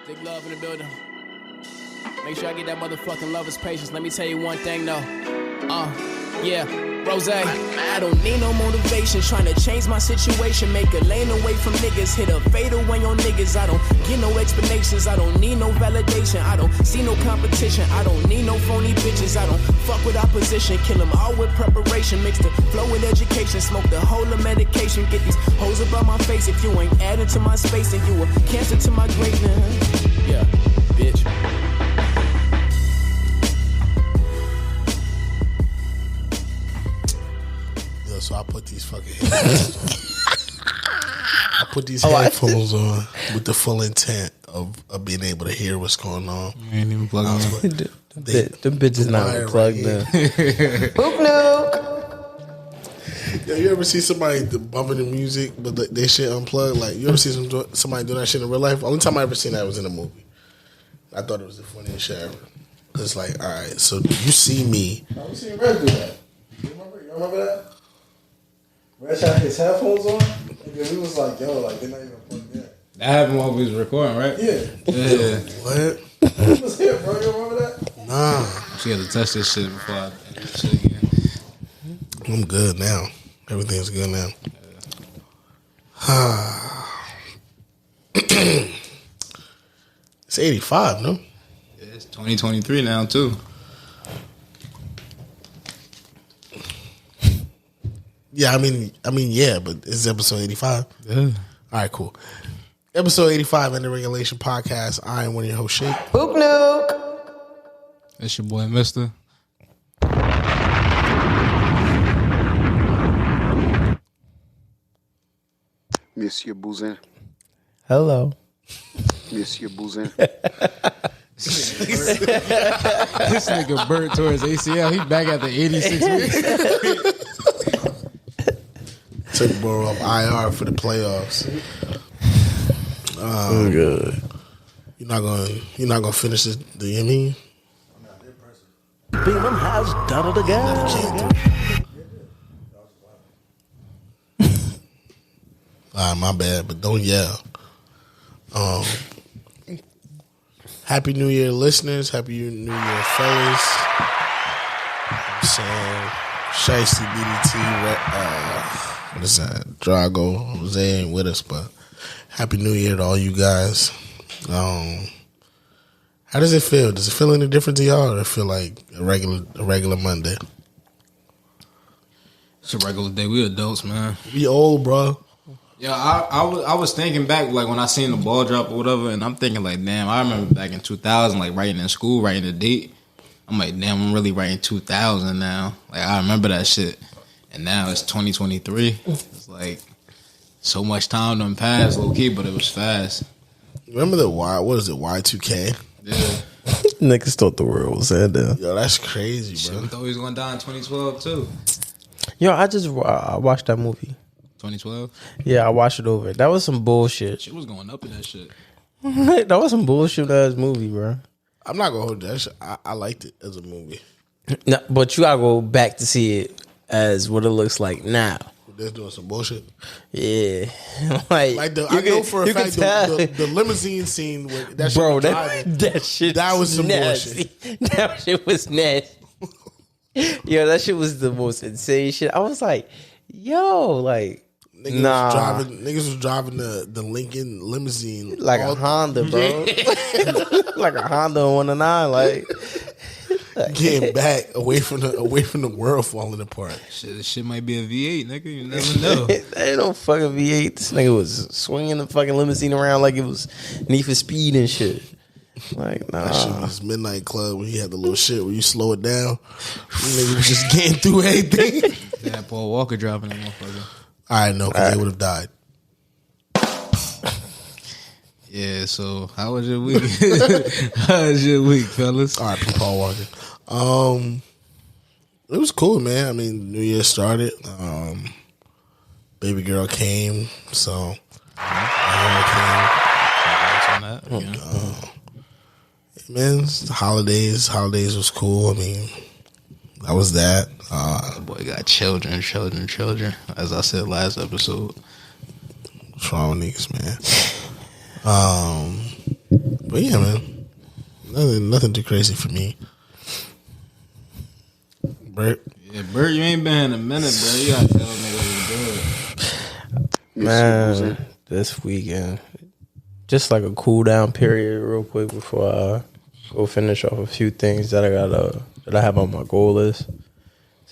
Big love in the building. Make sure I get that motherfucking lover's patience. Let me tell you one thing though. Yeah, Rose. I don't need no motivation. Trying to change my situation. Make a lane away from niggas. Hit a fade away on niggas. I don't get no explanations. I don't need no validation. I don't see no competition. I don't need no phony bitches. I don't fuck with opposition. Kill them all with preparation. Mix the flow with education. Smoke the whole of medication. Get these hoes above my face. If you ain't adding to my space, then you a cancer to my greatness. Yeah, bitch. So I put these fucking headphones on. I put these headphones on with the full intent of being able to hear what's going on. You ain't even plugging in. Them bitches not plugged in. Boop nuke. Yo, you ever see somebody bumping the music but they shit unplugged? Like, you ever see somebody do that shit in real life? Only time I ever seen that was in a movie. I thought it was the funniest shit ever. It's like, all right, so you see me. I seen Red do that. You remember that? Red had his headphones on, and then we was like, yo, like, they're not even plugged in. That happened while we was recording, right? Yeah. What? It was here, bro. You remember that? Nah. She had to test this shit before I end this shit again. I'm good now. Everything's good now. It's 85, no? Yeah, it's 2023 now, too. Yeah, I mean, yeah, but it's episode 85. Yeah. All right, cool. Episode 85 in the Regulation Podcast. I am one of your hosts, Shake. Boop nuke. It's your boy, Mister. Misye Bousin. Hello. Misye Bousin. This nigga burnt towards ACL. He back after 86 weeks. Took Burrow off IR for the playoffs. Good. You're not gonna finish the Emmy. Beeman has done it again. All right, my bad, but don't yell. Happy New Year, listeners. Happy New Year, fellas. I'm saying, Shiesty, BDT, what is that? Drago, Jose ain't with us, but Happy New Year to all you guys. How does it feel? Does it feel any different to y'all, or it feel like a regular Monday? It's a regular day. We adults, man. We old, bro. Yeah, I was thinking back, like, when I seen the ball drop or whatever, and I'm thinking, like, damn, I remember back in 2000, like, writing in school, writing the date. I'm like, damn, I'm really writing 2000 now. Like, I remember that shit. And now it's 2023. It's like, so much time done passed, low-key, but it was fast. Remember the Y2K? Yeah. Niggas thought the world was end there. Yo, that's crazy, Shit, bro. we thought he was going to die in 2012, too. Yo, I watched that movie. 2012? Yeah, I watched it over. That was some bullshit. Shit was going up in that shit. That was some bullshit ass movie, bro. I'm not gonna hold that shit. I liked it as a movie. No, but you gotta go back to see it as what it looks like now. They're doing some bullshit. Yeah, I know for a fact the limousine scene with that shit, bro, was driving, that shit, that was some nasty. bullshit. That shit was nasty. Yo, that shit was the most insane shit. I was like, yo, like, niggas was driving the Lincoln limousine like a Honda, bro. Like a Honda 109, like getting back away from the world falling apart. Shit, this shit might be a V8, nigga. You never know. That ain't no fucking V8. This nigga was swinging the fucking limousine around like it was Need for Speed and shit. Like, nah. That shit was Midnight Club when he had the little shit where you slow it down. Nigga was just getting through everything. They had Paul Walker driving that motherfucker. I know, because they would have died. Yeah, so how was your week? How was your week, fellas? All right, Paul Walker. It was cool, man. I mean, New Year started. Baby girl came, so man, the holidays was cool. I mean, that was that. The boy got children. As I said last episode. What's wrong with niggas, man? But yeah, man, nothing too crazy for me. Bert, Yeah, Bert, you ain't been in a minute, bro. You gotta tell me what's good. Man, this weekend, just like a cool down period, real quick before I go finish off a few things that I have on my goal list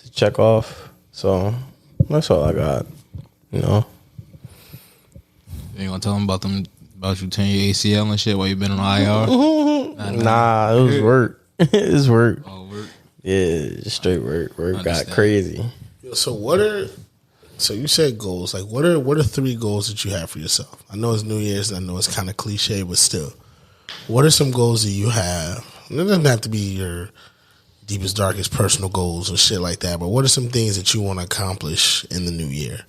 to check off. So that's all I got. You know. You ain't gonna tell them about you tearing your ACL and shit while you been on IR? Nah, it was work. It was work. Oh, work. Yeah, just straight work. Work got crazy. So you said goals. Like, what are 3 goals that you have for yourself? I know it's New Year's, and I know it's kind of cliche, but still, what are some goals that you have? And it doesn't have to be your deepest, darkest personal goals or shit like that, but what are some things that you want to accomplish in the new year?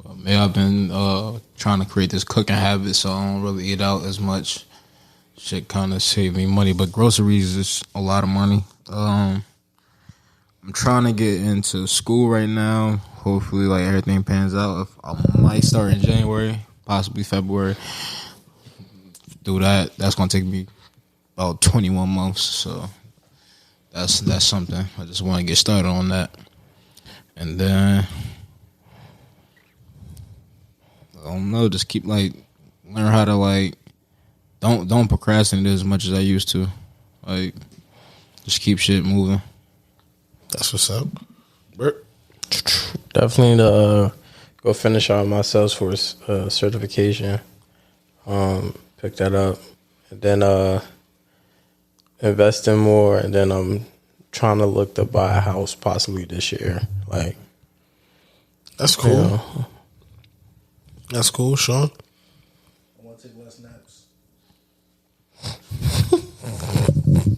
Well, man, I've been trying to create this cooking habit, so I don't really eat out as much. Shit kind of save me money, but groceries is a lot of money. I'm trying to get into school right now. Hopefully, like, everything pans out. If I might start in January, possibly February. Do that. That's gonna take me about 21 months. So that's something. I just want to get started on that, and then I don't know. Just keep learn how to don't procrastinate as much as I used to. Like, just keep shit moving. That's what's up. Bert? Definitely to go finish out my Salesforce certification. Pick that up. And then invest in more. And then I'm trying to look to buy a house possibly this year. Like, that's cool. You know. That's cool, Sean. I want to take less naps.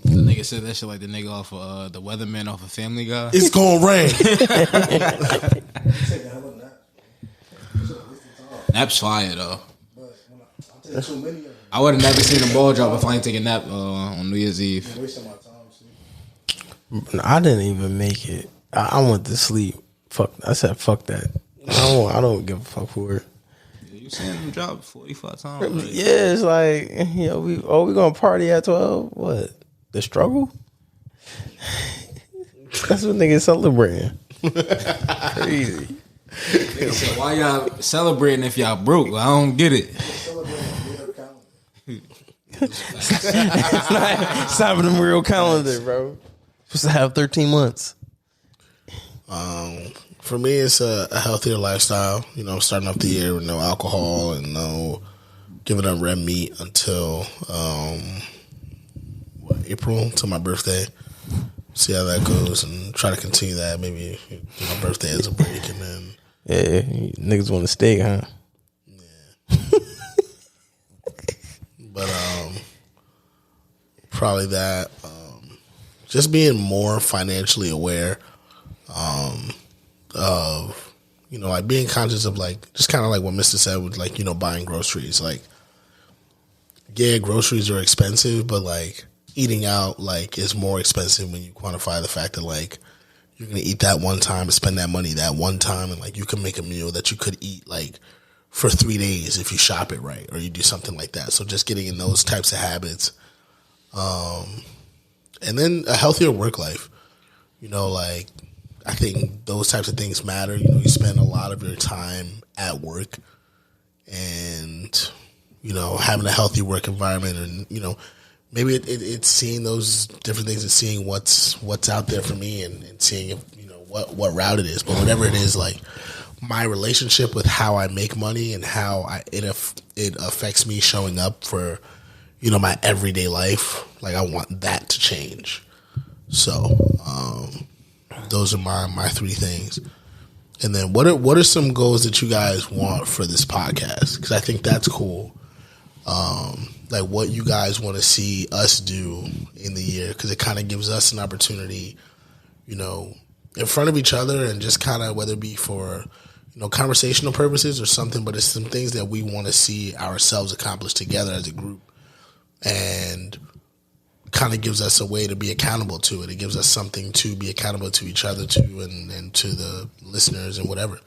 The nigga said that shit like the nigga off of the weatherman off of Family Guy. It's gonna rain. Take a hell of a nap. Nap's fire though. But when I take too many of them, I would have never seen a ball drop if I ain't take a nap on New Year's Eve. I'm wasting my time. See? I didn't even make it. I went to sleep. Fuck. I said fuck that. I don't give a fuck for it. You seen him drop 45 times? Like, Yeah, it's like, you know, we gonna party at 12? What? The struggle? That's what niggas celebrating. Crazy. nigga said, why y'all celebrating if y'all broke? I don't get it. It's not even a real calendar, bro. Supposed to have 13 months. For me, it's a healthier lifestyle. You know, starting off the year with no alcohol and no giving up red meat until April, till my birthday. See how that goes and try to continue that. Maybe my birthday as a break, and then Yeah, niggas want to stay, huh? But probably that. Just being more financially aware of, you know, like being conscious of, like, just kind of like what Mr. said with, like, you know, buying groceries. Like, yeah, groceries are expensive, but, like, eating out, like, is more expensive when you quantify the fact that, like, you're going to eat that one time and spend that money that one time, and, like, you can make a meal that you could eat, like, for 3 days if you shop it right or you do something like that. So just getting in those types of habits. And then a healthier work life. You know, like, I think those types of things matter. You know, you spend a lot of your time at work, and, you know, having a healthy work environment, and, you know, maybe it's seeing those different things and seeing what's out there for me, and seeing if, you know, what route it is. But whatever it is, like, my relationship with how I make money and how it affects me showing up for, you know, my everyday life, like, I want that to change. So, those are my 3 things. And then what are some goals that you guys want for this podcast? Because I think that's cool. Like, what you guys want to see us do in the year, because it kind of gives us an opportunity, you know, in front of each other, and just kind of, whether it be for, you know, conversational purposes or something, but it's some things that we want to see ourselves accomplish together as a group, and kind of gives us a way to be accountable to it. It gives us something to be accountable to each other to, and to the listeners and whatever.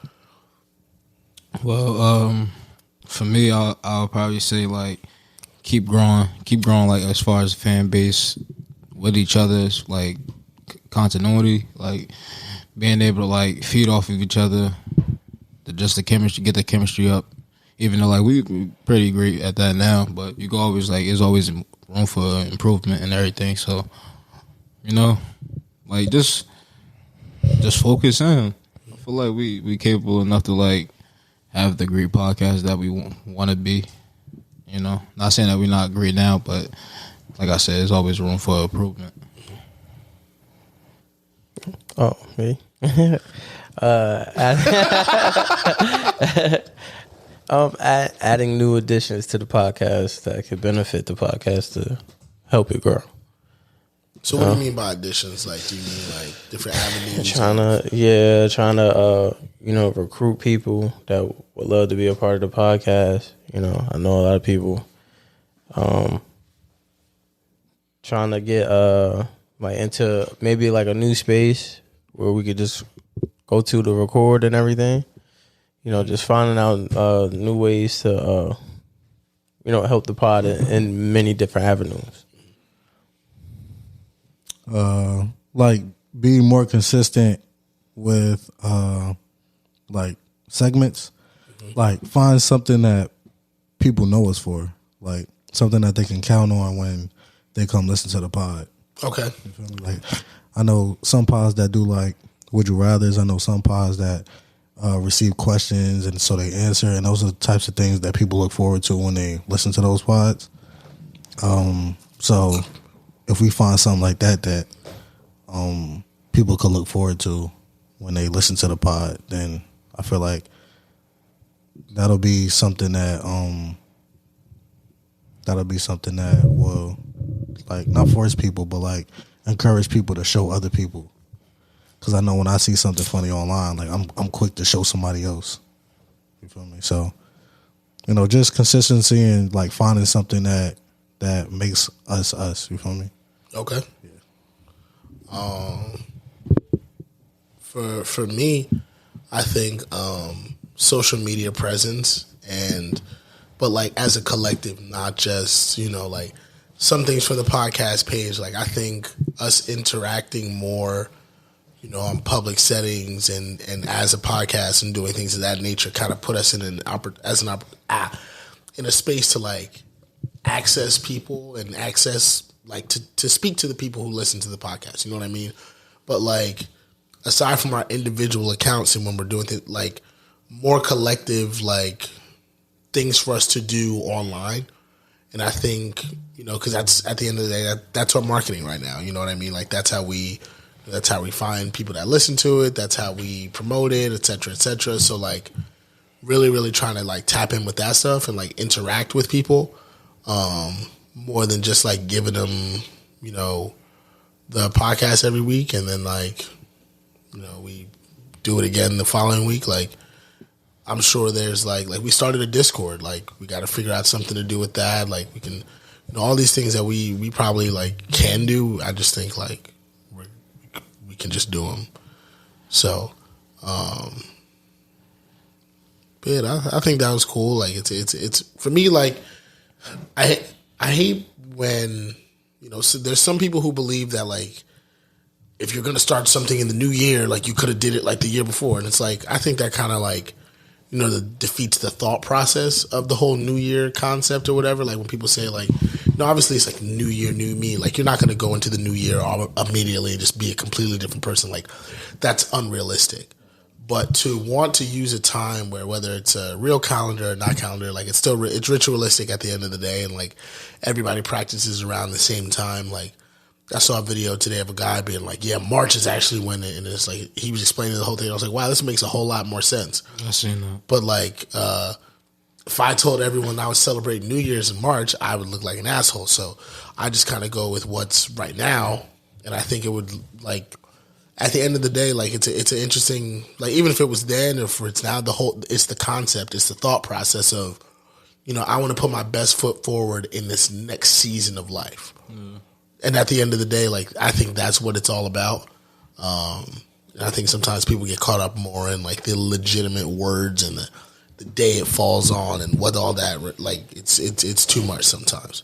Well, for for me, I'll probably say like keep growing, like as far as fan base with each other's like continuity, like being able to like feed off of each other, just the chemistry, get the chemistry up. Even though like we pretty great at that now, but you go always like there's always room for improvement and everything. So like just focus in. I feel like we capable enough to like have the great podcast that we want to be. Not saying that we're not great now, but like I said, there's always room for improvement. Oh, me? Adding new additions to the podcast that could benefit the podcast to help it grow. So what do you mean by additions? Like, do you mean like different avenues? Trying to recruit people that would love to be a part of the podcast. I know a lot of people. Trying to get like into maybe like a new space where we could just go to record and everything. Just finding out new ways to help the pod in many different avenues. Like being more consistent with like segments. Like find something that people know us for, like something that they can count on when they come listen to the pod. Okay. You feel me? Like I know some pods that do like Would You Rathers. I know some pods that receive questions and so they answer, and those are the types of things that people look forward to when they listen to those pods. So if we find something like that people could look forward to when they listen to the pod, then I feel like that'll be something that will like not force people, but like encourage people to show other people. Because I know when I see something funny online, like I'm quick to show somebody else. You feel me? So, just consistency and like finding something that makes us us. You feel me? Okay. Yeah. For me, I think social media presence but like as a collective, not just like some things for the podcast page. Like I think us interacting more, on public settings and as a podcast and doing things of that nature kind of put us in in a space to like access people and access like to speak to the people who listen to the podcast. You know what I mean? But like aside from our individual accounts and when we're doing things like more collective like things for us to do online. And I think, because that's at the end of the day, that's our marketing right now. You know what I mean? Like that's how we find people that listen to it. That's how we promote it, et cetera, et cetera. So like really, really trying to like tap in with that stuff and like interact with people more than just like giving them, the podcast every week. And then like, we do it again the following week. Like I'm sure there's like we started a Discord. Like we got to figure out something to do with that. Like we can, all these things that we probably like can do. I just think like we can just do them. So, but I think that was cool. Like it's for me. Like I hate when so there's some people who believe that like if you're gonna start something in the new year, like you could have did it like the year before, and it's like I think that kind of like that defeats the thought process of the whole New Year concept or whatever. Like when people say like, obviously it's like New Year, new me. Like you're not going to go into the new year immediately and just be a completely different person. Like that's unrealistic. But to want to use a time where whether it's a real calendar or not calendar, like it's ritualistic at the end of the day, and like everybody practices around the same time. Like I saw a video today of a guy being like, yeah, March is actually when it, and it's like, he was explaining the whole thing. I was like, wow, this makes a whole lot more sense. I seen that. But like, if I told everyone I was celebrating New Year's in March, I would look like an asshole. So I just kind of go with what's right now. And I think it would like, at the end of the day, like it's an interesting, like even if it was then or if it's now, it's the concept, it's the thought process of, I want to put my best foot forward in this next season of life. Mm. And at the end of the day, like I think that's what it's all about. And I think sometimes people get caught up more in like the legitimate words and the day it falls on and what all that, like, it's too much sometimes.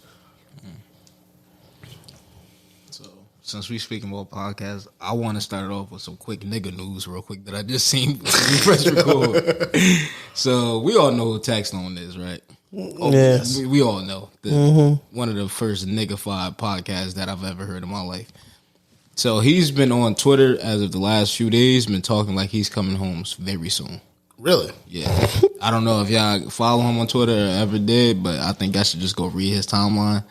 So, since we speaking about podcasts, I want to start off with some quick nigga news real quick that I just seen when we press record. So, we all know who Tax Stone is, right? Oh, Yeah. yes. We all know. One of the first niggified podcasts that I've ever heard in my life. So, he's been on Twitter as of the last few days, been talking like he's coming home very soon. Really? Yeah. I don't know if y'all follow him on Twitter or ever did, but I think I should just go read his timeline.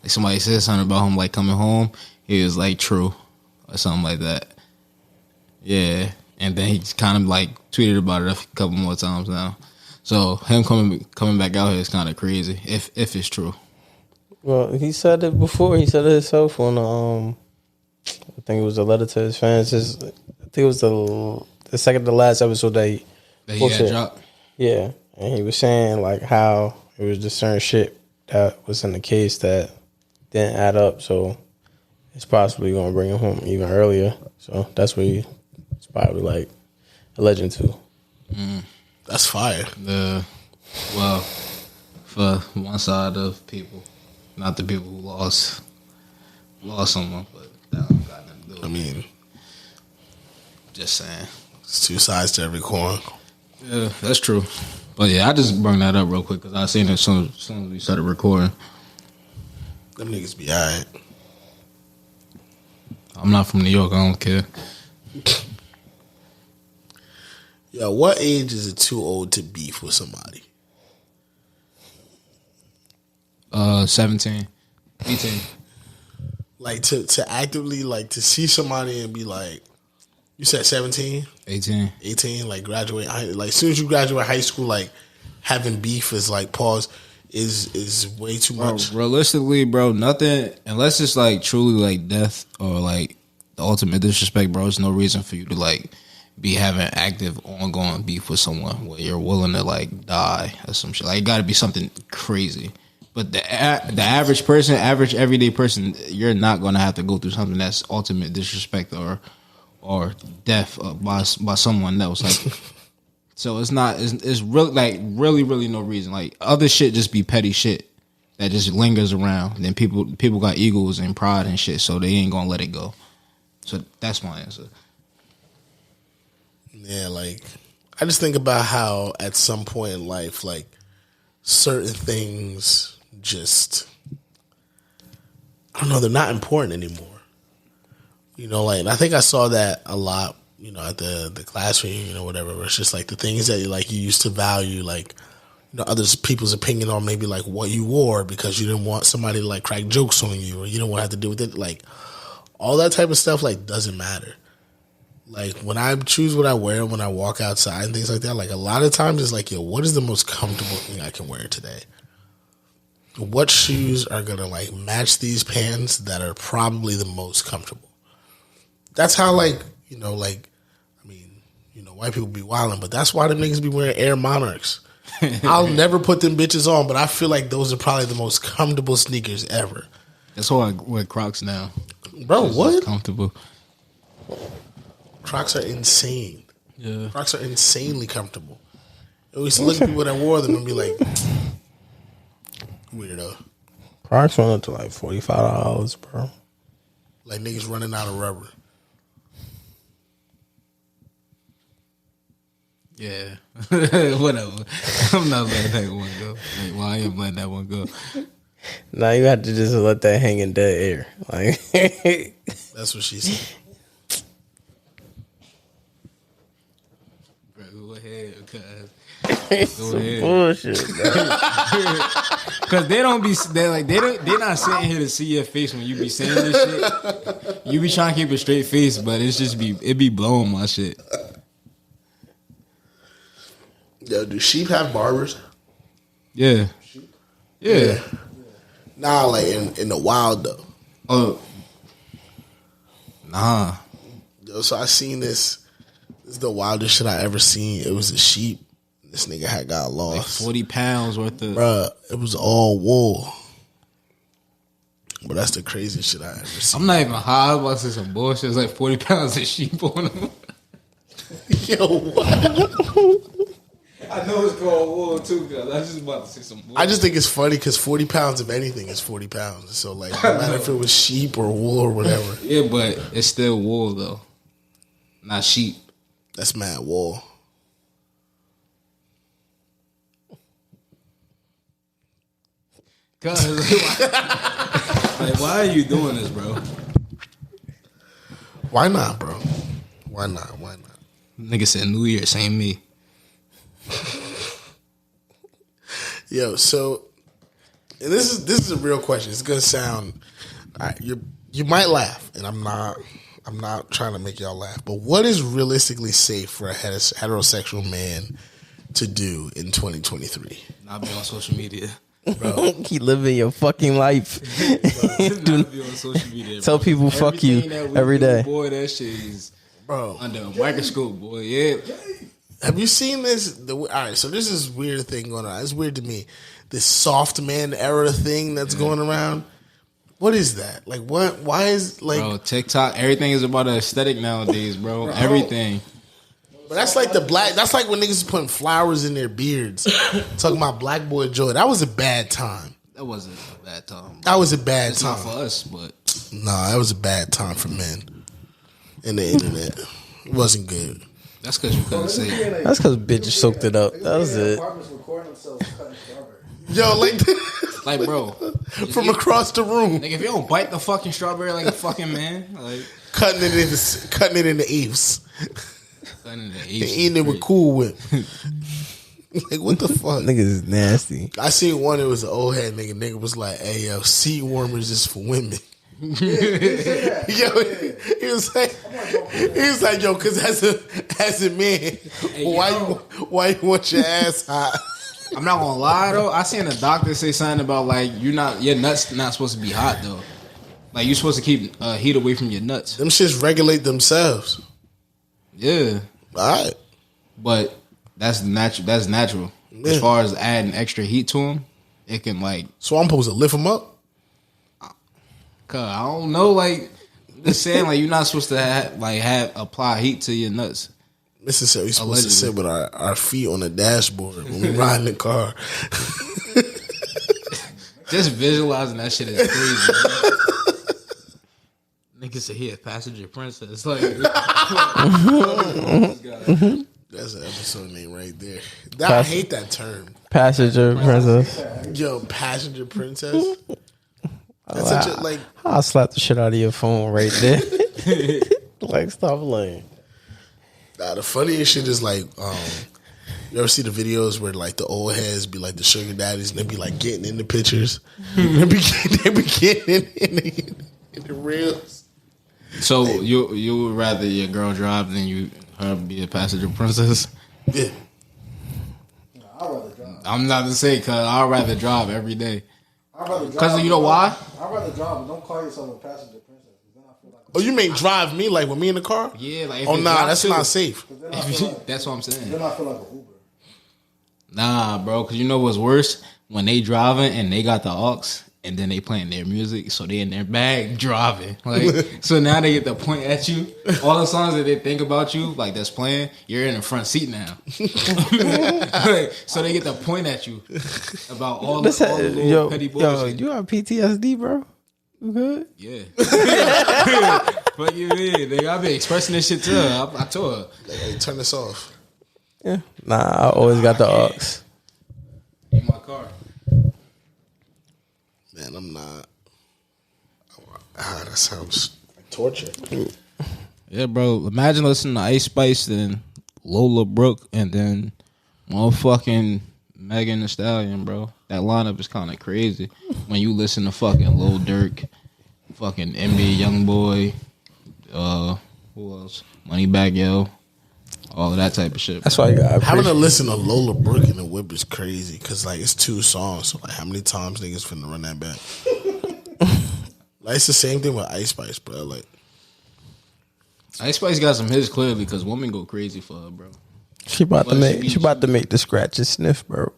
Like somebody said something about him like coming home. He was like, true. Or something like that. Yeah. And then he kind of like tweeted about it a couple more times now. So him coming back out here is kind of crazy, if it's true. Well, he said it before. He said it himself on I think it was a letter to his fans. I think it was the second to last episode that he had dropped? Yeah. And he was saying like how it was just certain shit that was in the case that didn't add up. So it's possibly going to bring him home even earlier. So that's what he's probably like alleging to. That's fire. Well, for one side of people, not the people who lost someone, but that don't got nothing to do with it. I mean, Just saying. it's two sides to every coin. Yeah, that's true. But yeah, I just brought that up real quick because I seen it as soon as we started recording. Them niggas be alright. I'm not from New York. I don't care. Yo, what age is it too old to beef with somebody? 17, 18. Like to actively like to see somebody and be like, you said 17, 18. like graduate like as soon as you graduate high school, like having beef is like pause is way too much. Realistically, bro, nothing unless it's like truly like death or like the ultimate disrespect, bro. There's no reason for you to like be having active, ongoing beef with someone where you're willing to like die or some shit. Like it got to be something crazy. But the average person, average everyday person, you're not gonna have to go through something that's ultimate disrespect or death by someone else. Like, so it's not. It's really like really no reason. Like other shit just be petty shit that just lingers around. And then people got egos and pride and shit, so they ain't gonna let it go. So that's my answer. Yeah, like I just think about how at some point in life, like certain things just, I don't know, they're not important anymore. You know, like I think I saw that a lot, you know, at the class reunion or whatever, where it's just like the things that like you used to value, like, you know, other people's opinion on maybe like what you wore because you didn't want somebody to like crack jokes on you or you don't want to have to deal with it. Like all that type of stuff like doesn't matter. Like when I choose what I wear when I walk outside and things like that, like a lot of times it's like, yo, what is the most comfortable thing I can wear today? What shoes are gonna like match these pants that are probably the most comfortable? That's how like, you know, like, I mean, you know, white people be wilding, but that's why them niggas be wearing Air Monarchs. I'll never put them bitches on, but I feel like those are probably the most comfortable sneakers ever. That's why I wear Crocs now. Bro, what? Comfortable. Crocs are insane. Yeah. Crocs are insanely comfortable. I used to look at people that wore them and be like, weirdo. Crocs went up to like $45, bro. Like niggas running out of rubber. Yeah. Whatever. I'm not letting that one go. Like, well, I am letting that one go. Now you have to just let that hang in dead air. Like That's what she said. Bro, go ahead, cuz. Go ahead. bullshit. Cause they're not sitting here to see your face when you be saying this shit. You be trying to keep a straight face, but it be blowing my shit. Yo, do sheep have barbers? Yeah. Yeah. Nah, like in the wild though. Oh. Nah. Yo, so I seen this. This is the wildest shit I ever seen. It was a sheep. This nigga had got Like lost. 40 pounds worth of. Bruh, it was all wool. But that's the craziest shit I ever seen. I'm not even high. I was about to say some bullshit. It's like 40 pounds of sheep on them. Yo, what? I know it's called wool too, cause I was just about to say some wool. I just think it's funny because 40 pounds of anything is 40 pounds. So like, no matter if it was sheep or wool or whatever. Yeah, but it's still wool though, not sheep. That's mad wool. Cause like, why are you doing this, bro? Why not, bro? Why not? Why not? Nigga said New Year, same me. Yo, so and this is a real question. It's gonna sound you might laugh, and I'm not trying to make y'all laugh. But what is realistically safe for a heterosexual man to do in 2023? Not be on social media. Bro, Keep living your fucking life. Not be on social media. Tell bro. people fuck you Everything that we every do, day. Boy, that shit is bro, under a microscope, boy. Yeah. have you seen this? All right, so this is weird thing going on. It's weird to me. This soft man era thing that's going around. What is that? Like, what? Why is like? Bro, TikTok, everything is about the aesthetic nowadays, bro. Everything. But that's like the black. That's like when niggas is putting flowers in their beards. Talking about Black Boy Joy. That was a bad time. That wasn't a bad time. Bro. That was a bad It's time not for us, but Nah, that was a bad time for men and the internet. It wasn't good. that's because you couldn't say it. That's because bitches soaked it up. That was it. Yo, like Like, bro, from across the room, nigga, if you don't bite the fucking strawberry like a fucking man, like cutting it into eighths cutting the and H eating it with Cool Whip. Like, what the fuck? Niggas is nasty. I seen one. It was an old head nigga. Nigga was like, "Hey, yo, seat warmers is for women." Yo, he was like, yo, because as a man, why you want your ass hot? I'm not gonna lie though. I seen a doctor say something about like your nuts not supposed to be hot though. Like you're supposed to keep heat away from your nuts. Them shits regulate themselves. Yeah, All right. but that's natural. That's natural. Yeah. As far as adding extra heat to them, it can like. So I'm supposed to lift them up? Cause I don't know. Like just saying, like you're not supposed to have apply heat to your nuts. Mrs. said we're supposed to Allegedly. sit with our feet on the dashboard when we ride in the car. Just visualizing that shit is crazy. Nigga said he a passenger princess. Like That's an episode name right there. I hate that term. Passenger princess. Yo, passenger princess. That's such a like. I'll slap the shit out of your phone right there. Like, stop playing. Nah, the funniest shit is like, you ever see the videos where like the old heads be like the sugar daddies and they be like getting in the pictures, they be getting in the reels. so, you would rather your girl drive than her be a passenger princess? Yeah, I'd rather drive. I'm not to say because I'd rather drive every day. I'd rather drive. Because you know why? I'd rather drive, but don't call yourself a passenger princess. 'Cause then I feel like. Oh, you mean drive me like with me in the car? Yeah, like if Oh it nah, drops that's too. not safe. Then I feel like, That's what I'm saying. then I feel like an Uber. Nah, bro, because you know what's worse? When they driving and they got the aux and then they playing their music, so they in their bag driving. Like, so now they get to point at you. All the songs that they think about you, like that's playing, you're in the front seat now. Like, so they get to point at you about all the little petty bullshit. You have PTSD, bro? You good? Yeah. Fuck you, man. Like, I been expressing this shit to her. I told her. Like, hey, turn this off. Yeah. Nah, I always got the aux. In my car. Man, I'm not. That sounds like torture. Yeah, bro. Imagine listening to Ice Spice, then Lola Brooke, and then motherfucking Megan Thee Stallion, bro. That lineup is kind of crazy. When you listen to fucking Lil Durk, fucking NBA Youngboy, who else? Moneybagg Yo, all of that type of shit. That's why you got Having to listen to Lola Brooke in the whip is crazy because like it's 2 songs. So like, how many times niggas finna run that back? Like it's the same thing with Ice Spice, bro. Like Ice Spice got some hits clearly because women go crazy for her, bro. She about to make the scratch and sniff, bro.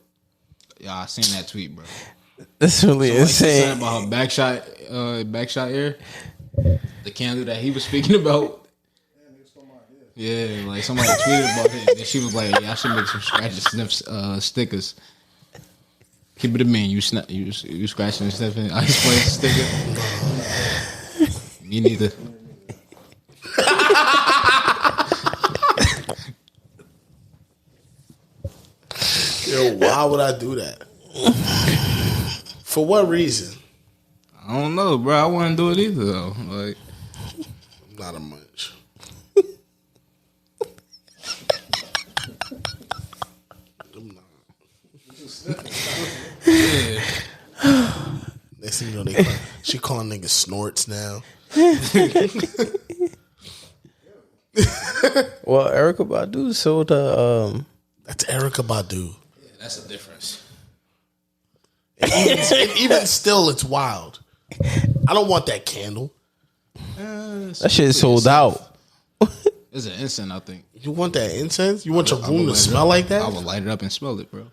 Yeah, I seen that tweet, bro. That's really Like she said insane. about her backshot ear, the candle that he was speaking about. Yeah, like somebody tweeted about it, and she was like, "Yeah, I should make some scratch and sniff stickers." Keep it a man. You scratching and sniffing ice play sticker? Me neither. Yo, why would I do that? For what reason? I don't know, bro. I wouldn't do it either, though. Like, Not a much. yeah. Next thing you know, she calling niggas snorts now. Well, Erica Badu sold That's Erica Badu. Yeah, that's the difference. Even still, it's wild. I don't want that candle. that shit sold out. It's an incense, I think. You want that incense? You want your I room would to light it smell up. like that? I would light it up and smell it, bro.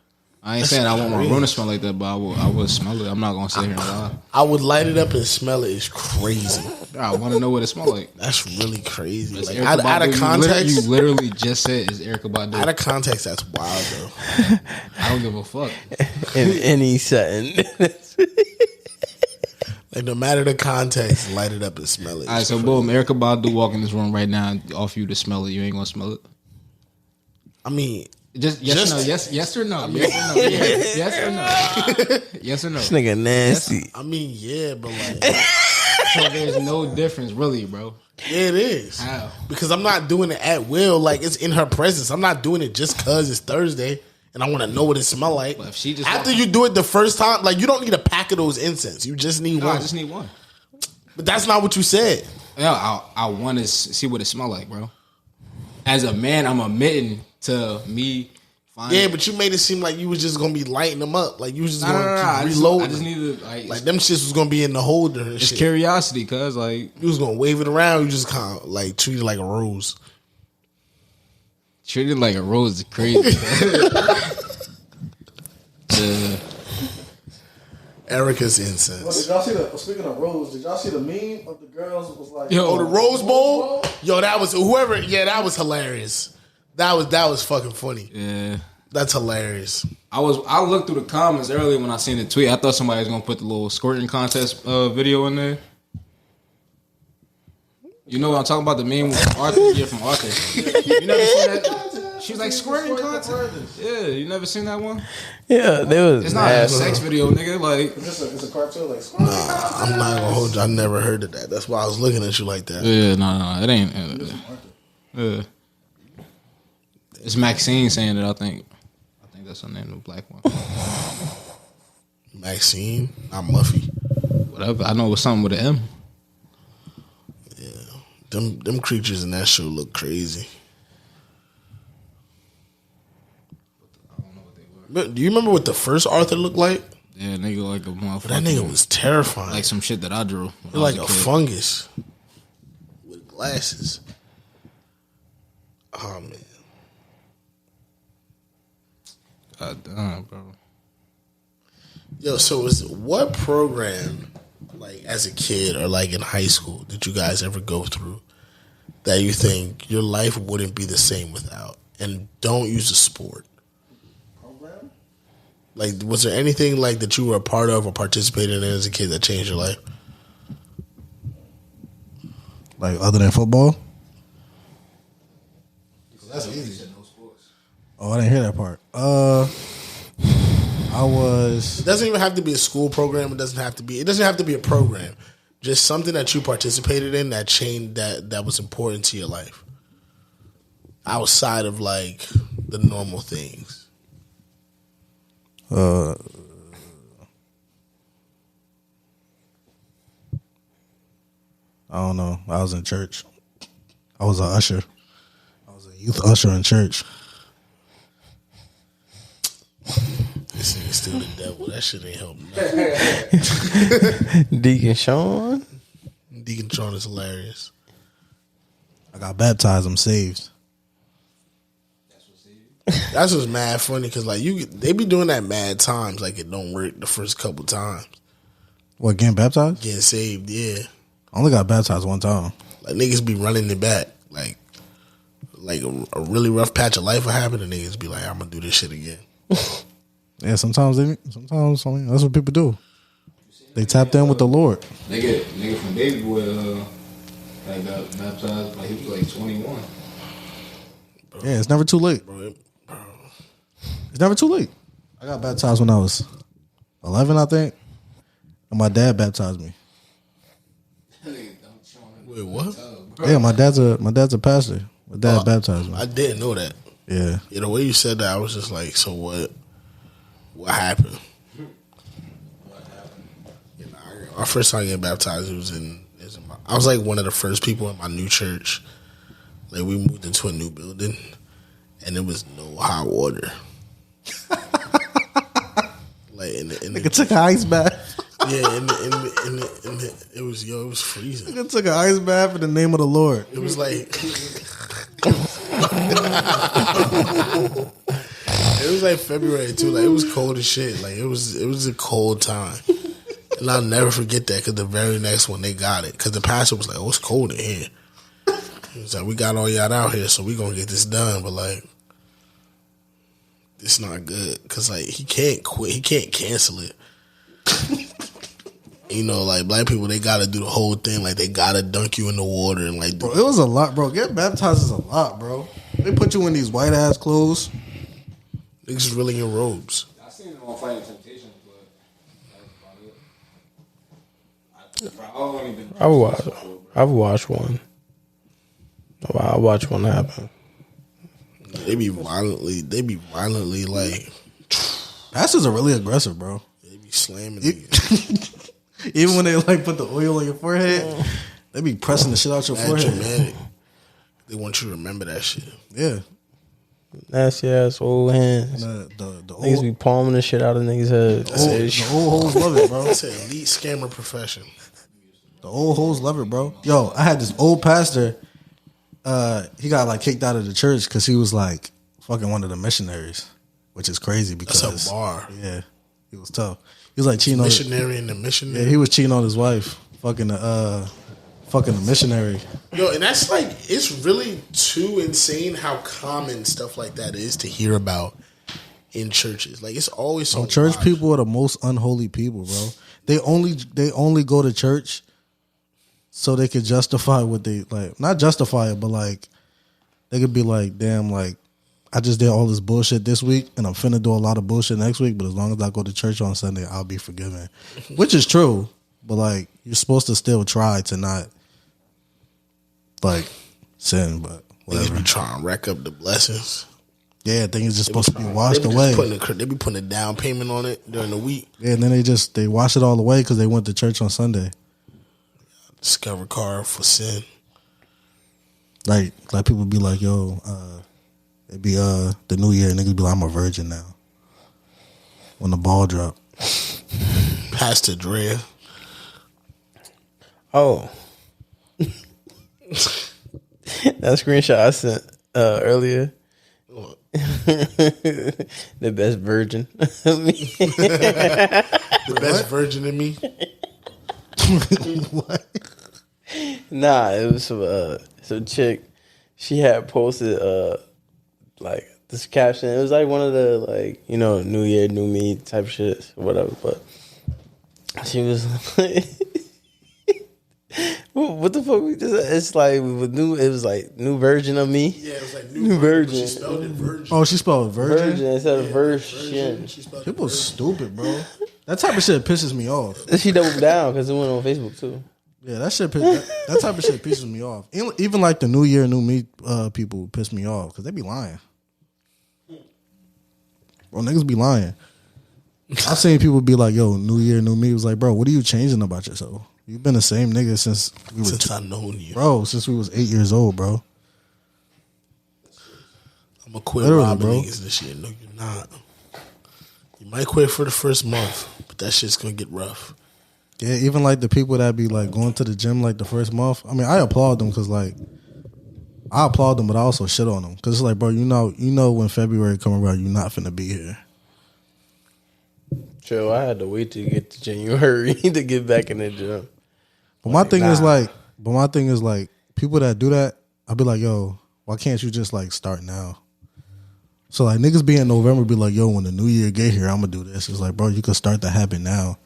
I ain't saying I want my room to smell like that, but I would smell it. I'm not gonna sit here and lie. I would light it up and smell it. It's crazy. I want to know what it smells like. That's really crazy. It's Like, Erykah out of Badu. context, You literally just said it's Erykah Badu. out of context, that's wild though. I don't give a fuck. In any setting. Like no matter the context, light it up and smell it. All right, so boom, Erykah Badu walk in this room right now and offer you to smell it. You ain't gonna smell it. I mean, Just yes or no? Yes or no? Yes or no? Yes or no? Yes or no? This nigga nasty. I mean, yeah, but like, So there's no difference, really, bro. yeah, it is. How? Because I'm not doing it at will. Like it's in her presence. I'm not doing it just cause it's Thursday and I want to know what it smell like. But if she just after you do it the first time, like you don't need a pack of those incense. You just need No, one. I just need one. But that's not what you said. Yeah, I want to see what it smell like, bro. As a man, I'm admitting to me. Yeah, but you made it seem like you was just gonna be lighting them up. Like you was just No, gonna no. reload. I just them. need to Like them shits was gonna be in the holder and it's shit. curiosity, cause like You was gonna wave it around. You just kind of like treat it like a rose. treated like a rose is crazy. Erica's incense. Did y'all see the? Speaking of rose, did y'all see the meme of the girls was like, Yo, Oh, the Rose Bowl? Yo, that was whoever. Yeah, that was hilarious. That was fucking funny. Yeah. That's hilarious. I looked through the comments earlier when I seen the tweet. I thought somebody was gonna put the little squirting contest video in there. You know what I'm talking about? The meme with Arthur? Yeah, from Arthur. You never seen that? She was like squirting contest. Yeah, you never seen that one? Yeah, they was It's not a nasty. sex video, nigga. Like, it's a cartoon like. I'm not gonna hold you. I never heard of that. That's why I was looking at you like that. yeah, no, it ain't. Yeah. It's Maxine saying it. I think that's her name, the black one. Maxine, not Muffy. Whatever. I know it was something with an M. Them creatures in that show look crazy. But do you remember what the first Arthur looked like? Yeah, nigga, like a motherfucker. That nigga was terrifying. like some shit that I drew. when I like was a kid. fungus with glasses. Oh man. God damn, bro. Yo, so what program, like as a kid or like in high school, did you guys ever go through that you think your life wouldn't be the same without? And don't use a sport. Program? Like, was there anything like that you were a part of or participated in as a kid that changed your life? Like other than football? That's easy. Oh, I didn't hear that part. I was. It doesn't even have to be a school program. It doesn't have to be a program. Just something that you participated in that changed that was important to your life. Outside of like the normal things. I don't know. I was in church. I was an usher. I was a youth usher in church. This nigga still the devil. That shit ain't helping nothing. Deacon Sean. Deacon Sean is hilarious. I got baptized. I'm saved. That's what's mad funny because like they be doing that mad times like it don't work the first couple times. What, getting baptized? Getting saved, yeah. I only got baptized one time. Like niggas be running it back. Like like a really rough patch of life will happen, and niggas be like, I'm gonna do this shit again. Yeah, sometimes I mean, that's what people do. They tapped in with the Lord. Nigga from Baby Boy, like got baptized, like he was like 21. Yeah, it's never too late. Bro. It's never too late. I got baptized when I was 11, I think, and my dad baptized me. Wait, what? Yeah, my dad's a pastor. My dad baptized me. I didn't know that. Yeah. The way you said that, I was just like, so what? What happened? Our first time getting baptized, I was like one of the first people in my new church. Like we moved into a new building, and there was no hot water. Like Nigga took an ice bath. Yeah, it was freezing. Nigga took an ice bath in the name of the Lord. It was like it was like February too. Like it was cold as shit. Like it was a cold time. And I'll never forget that because the very next one they got it. Because the pastor was like, oh, it's cold in here. He was like, we got all y'all out here, so we going to get this done. But, like, it's not good. Because, like, he can't quit. He can't cancel it. You know, like, black people, they got to do the whole thing. Like, they got to dunk you in the water. And like, bro, it was a lot, bro. Getting baptized is a lot, bro. They put you in these white-ass clothes. Niggas really in robes. I seen them on Fighting Temptations, but that's about it. I've watched one. I watched one happen. They be violently like. Pastors are really aggressive, bro. They be slamming niggas. Even when they like put the oil on your forehead, they be pressing the shit out your forehead. Dramatic. They want you to remember that shit. Yeah. Nasty ass old hands. The Niggas old, be palming the shit out of niggas' heads. the old hoes love it, bro. It's an elite scammer profession. The old hoes love it, bro. Yo, I had this old pastor. He got like kicked out of the church because he was like fucking one of the missionaries, which is crazy because That's a bar. Yeah, he was tough. He was like cheating on Missionary and the missionary. Yeah, he was cheating on his wife, fucking the missionary. Yo, and that's like, it's really too insane how common stuff like that is to hear about in churches. Like, it's always so. Church wild. people are the most unholy people, bro. They only go to church so they could justify what they like. Not justify it, but like they could be like, damn, like I just did all this bullshit this week, and I'm finna do a lot of bullshit next week. But as long as I go to church on Sunday, I'll be forgiven, which is true. But like, you're supposed to still try to not like sin, but whatever. Niggas be trying to rack up the blessings. Yeah, things are just supposed to be washed away. They be putting a down payment on it during the week. Yeah, and then they wash it all away because they went to church on Sunday. Discover card for sin. Like people be like, yo, it be the new year, niggas be like, I'm a virgin now. When the ball drop. Pastor Dre. Oh. That screenshot I sent earlier. The best virgin. The best virgin in me. What? Nah, it was some chick. She had posted like this caption. It was like one of the like, you know, New Year, New Me type shit or whatever. But she was like, what the fuck? It's like with new. It was like new version of me. Yeah, it was like new virgin. She spelled it virgin. Oh, she spelled virgin? Virgin instead of version. People stupid, bro. That type of shit pisses me off. She doubled down because it went on Facebook too. Yeah, that type of shit pisses me off. Even like the New Year, New Me people piss me off because they be lying. Bro, niggas be lying. I've seen people be like, yo, New Year, New Me. It was like, bro, what are you changing about yourself? You've been the same nigga since I've known you. Bro, since we was 8 years old, bro. I'm gonna quit Literally, robbing bro. niggas this year. No, you're not. You might quit for the first month, but that shit's gonna get rough. Yeah, even like the people that be like going to the gym like the first month. I mean, I applaud them because like I applaud them, but I also shit on them because it's like, bro, you know when February come around, you're not finna be here. Chill, I had to wait to get to January to get back in the gym. But my thing is like, people that do that, I'll be like, yo, Why can't you just like start now? So like niggas be in November be like, yo, when the new year get here, I'm gonna do this. It's like, bro, you could start the habit now.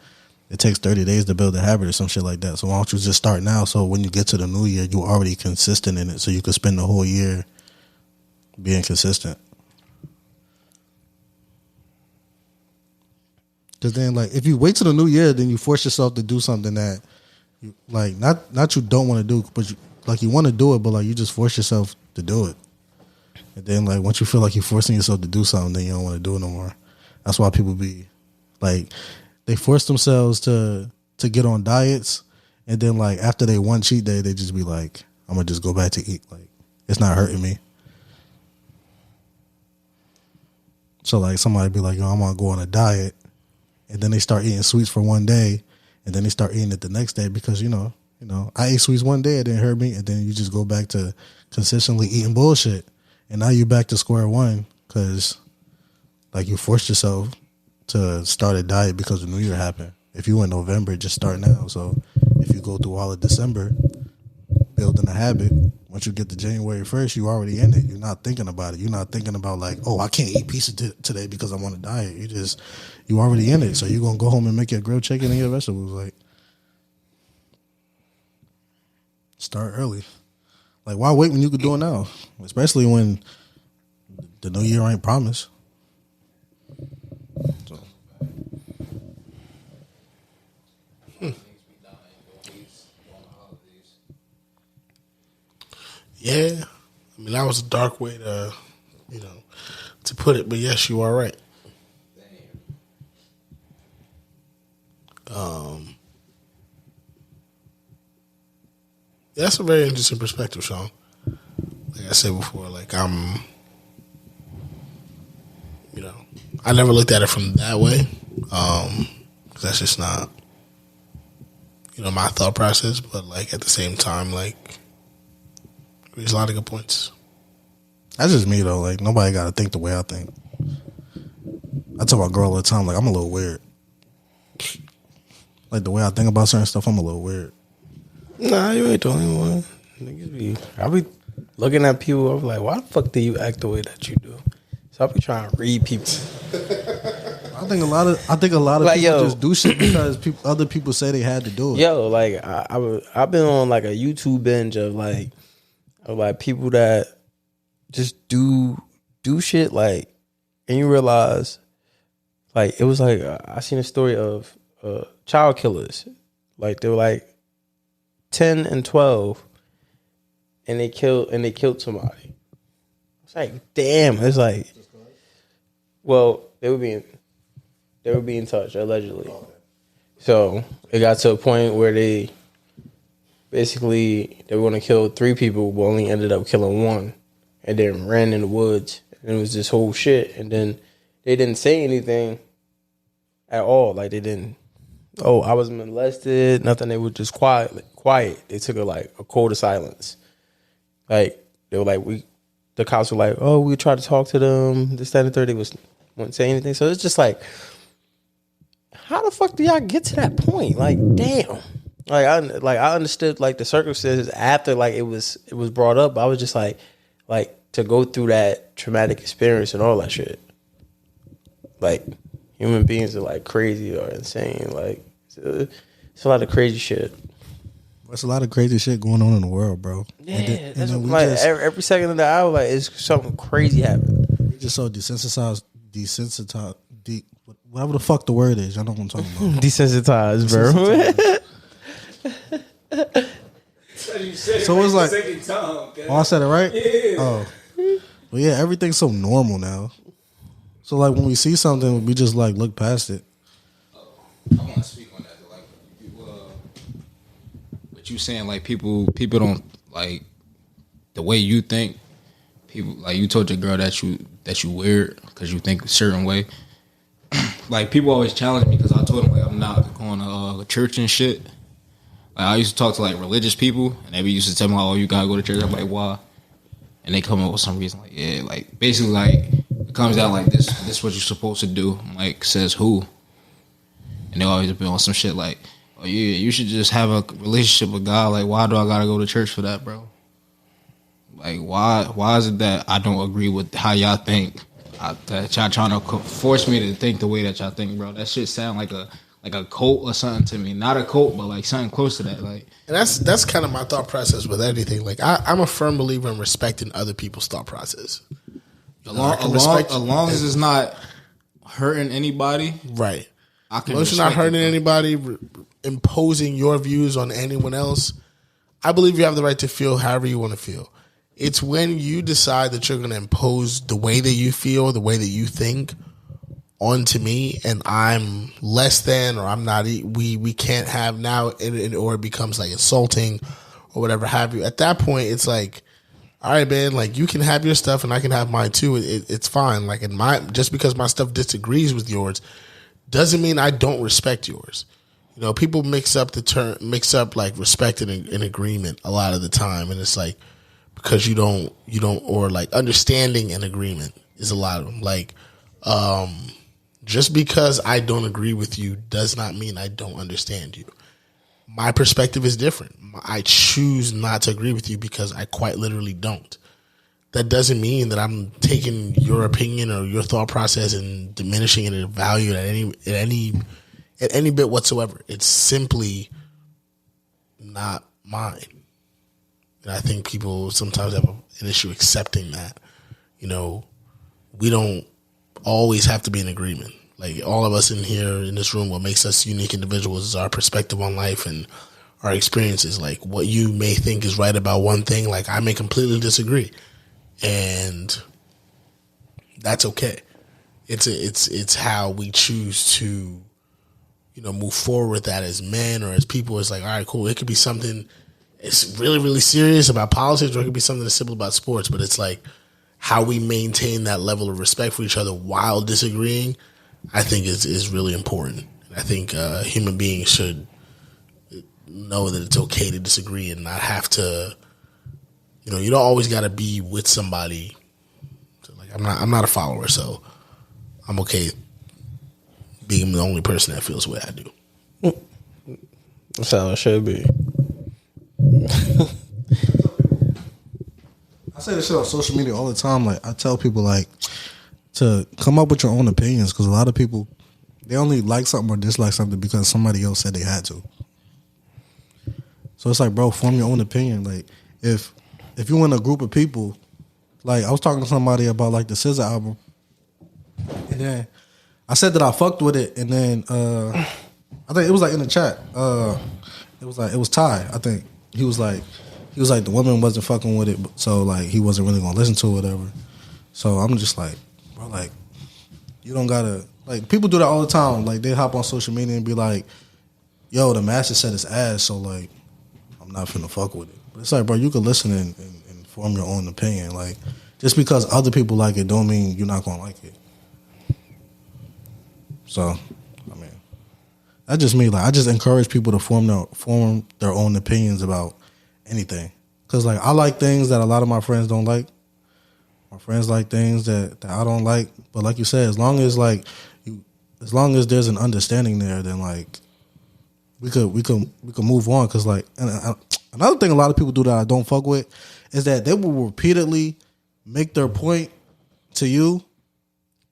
It takes 30 days to build a habit or some shit like that. So why don't you just start now? So when you get to the new year, you're already consistent in it. So you could spend the whole year being consistent. Because then, like, if you wait till the new year, then you force yourself to do something that, you, like, not you don't want to do, but you want to do it, but like you just force yourself to do it. And then, like, once you feel like you're forcing yourself to do something, then you don't want to do it no more. That's why people be like, they force themselves to get on diets, and then like after they one cheat day, they just be like, I'm gonna just go back to eat. Like, it's not hurting me. So like somebody be like, yo, I'm gonna go on a diet, and then they start eating sweets for one day, and then they start eating it the next day because you know, I ate sweets one day, it didn't hurt me, and then you just go back to consistently eating bullshit, and now you're back to square one because like you forced yourself to start a diet because the new year happened. If you in November, just start now. So if you go through all of December building a habit, once you get to January 1st, you already in it. You're not thinking about it. You're not thinking about like, oh, I can't eat pizza today because I'm on a diet. You already in it. So you're going to go home and make your grilled chicken and your vegetables. Like, start early. Like, why wait when you could do it now? Especially when the new year ain't promised. So. Yeah, I mean that was a dark way to, to put it. But yes, you are right. That's a very interesting perspective, Sean. Like I said before, like I never looked at it from that way. 'Cause that's just not, my thought process. But like at the same time, like there's a lot of good points. That's just me though. Like nobody got to think the way I think. I tell my girl all the time, like I'm a little weird. Like the way I think about certain stuff, I'm a little weird. Nah, you ain't the only one. I be looking at people. I'm like, why the fuck do you act the way that you do? So I be trying to read people. I think a lot of like, people just do shit because other people say they had to do it. Yo, like I've been on like a YouTube binge of people that just do shit like, and you realize like it was like I seen a story of child killers. Like they were like 10 and 12, and they killed somebody. It's like damn. It's like, well, they were being touched allegedly. So it got to a point where they were going to kill 3 people, but only ended up killing 1, and then ran in the woods. And it was this whole shit. And then they didn't say anything at all. Like they didn't. Oh, I was molested. Nothing. They were just quiet. They took a code of silence. Like they were like the cops were like, oh, we tried to talk to them. This, that, and the third. They wouldn't say anything. So it's just like, how the fuck do y'all get to that point? Like, damn. I understood like the circumstances after like it was brought up. I was just like to go through that traumatic experience and all that shit. Like human beings are like crazy or insane. Like it's a lot of crazy shit. There's a lot of crazy shit going on in the world, bro. Yeah, every second of the hour, like it's something crazy happening. We just so desensitized, whatever the fuck the word is. Y'all know what I'm talking about. Desensitized, bro. So it's like, I said it right? Yeah. Oh. But yeah, everything's so normal now. So like when we see something, we just like look past it. I want to speak on that. Like, what you saying? Like people don't like the way you think. People like you told your girl that you weird because you think a certain way. Like people always challenge me because I told them like I'm not going to church and shit. Like I used to talk to like religious people and they used to tell me, oh, you gotta go to church. I'm like, why? And they come up with some reason like, yeah, like basically like it comes down like this is what you're supposed to do. I'm like, says who? And they always be on some shit like, oh yeah, you should just have a relationship with God. Like, why do I gotta go to church for that, bro? Like, why is it that I don't agree with how y'all think? That y'all trying to force me to think the way that y'all think, bro. That shit sound like a cult or something to me. Not a cult, but like something close to that. Like, and that's kind of my thought process with anything. Like, I'm a firm believer in respecting other people's thought process. As long as it's not hurting anybody, right? I as long as you're not hurting anybody, imposing your views on anyone else. I believe you have the right to feel however you want to feel. It's when you decide that you're going to impose the way that you feel, the way that you think onto me, and I'm less than, or I'm not, we can't have now, or it becomes like insulting or whatever have you. At that point, it's like, all right, man, like you can have your stuff and I can have mine too. It's fine. Like just because my stuff disagrees with yours doesn't mean I don't respect yours. You know, people mix up like respect and agreement a lot of the time, and it's like, because you don't, or like understanding and agreement is a lot of them. Like, just because I don't agree with you does not mean I don't understand you. My perspective is different. I choose not to agree with you because I quite literally don't. That doesn't mean that I'm taking your opinion or your thought process and diminishing it in value at any bit whatsoever. It's simply not mine. And I think people sometimes have an issue accepting that. You know, we don't always have to be in agreement. Like, all of us in here in this room, what makes us unique individuals is our perspective on life and our experiences. Like, what you may think is right about one thing, like I may completely disagree. And that's okay. It's how we choose to, you know, move forward with that as men or as people. It's like, all right, cool. It could be something it's really, really serious about politics, or it could be something that's simple about sports. But it's like how we maintain that level of respect for each other while disagreeing, I think is really important. I think human beings should know that it's okay to disagree and not have to, you know, you don't always got to be with somebody. So like, I'm not a follower, so I'm okay being the only person that feels the way I do. That's how it should be. I say this shit on social media all the time. Like, I tell people, like, to come up with your own opinions, because a lot of people, they only like something or dislike something because somebody else said they had to. So it's like, bro, form your own opinion. Like, if you in a group of people, like, I was talking to somebody about, like, the SZA album, and then I said that I fucked with it, and then I think it was like in the chat. It was Ty. I think he was like the woman wasn't fucking with it, so like he wasn't really gonna listen to it, or whatever. So I'm just like, bro, like, you don't gotta, like, people do that all the time. Like, they hop on social media and be like, yo, the master said it's ass, so like I'm not finna fuck with it. But it's like, bro, you can listen and form your own opinion. Like, just because other people like it don't mean you're not gonna like it. So, I mean, that's just me. Like, I just encourage people to form their own opinions about anything. Cause like, I like things that a lot of my friends don't like. My friends like things that I don't like. But like you said, as long as there's an understanding there, then like we could move on. Cause like, and another thing a lot of people do that I don't fuck with is that they will repeatedly make their point to you,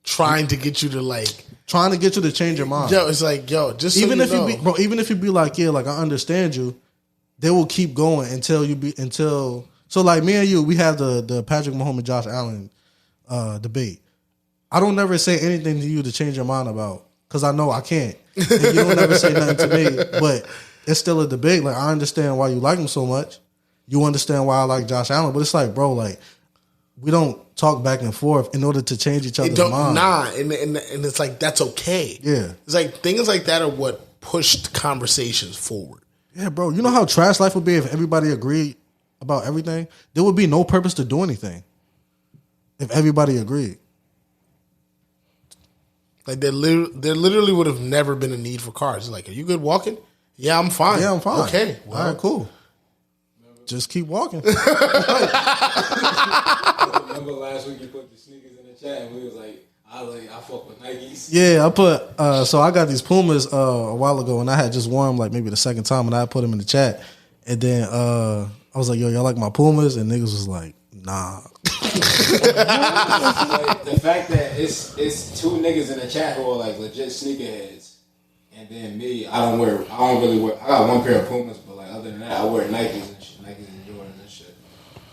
trying to get you to change your mind. Yo, it's like, yo, just so even if you be like, yeah, like, I understand you, they will keep going until so like me and you, we have the Patrick Mahomes and Josh Allen debate. I don't never say anything to you to change your mind about, because I know I can't. And you don't never say nothing to me, but it's still a debate. Like, I understand why you like him so much. You understand why I like Josh Allen, but it's like, bro, like, we don't talk back and forth in order to change each other's mind. Nah, and it's like, that's okay. Yeah. It's like, things like that are what pushed conversations forward. Yeah, bro. You know how trash life would be if everybody agreed about everything? There would be no purpose to do anything if everybody agreed. Like, there literally would have never been a need for cars. It's like, are you good walking? Yeah, I'm fine. Yeah, I'm fine. Okay. Well, all right, cool. Just keep walking. Remember last week you put the sneakers in the chat and we was like, I fuck with Nikes. Yeah, I put so I got these Pumas a while ago, and I had just worn them like maybe the second time, and I put them in the chat, and then I was like, yo, y'all like my Pumas? And niggas was like, Nah. Like, the fact that it's two niggas in the chat who are like legit sneakerheads, and then me, I don't really wear. I got one pair of Pumas, but like other than that, I wear Nikes and shit, Nikes and Jordans and shit.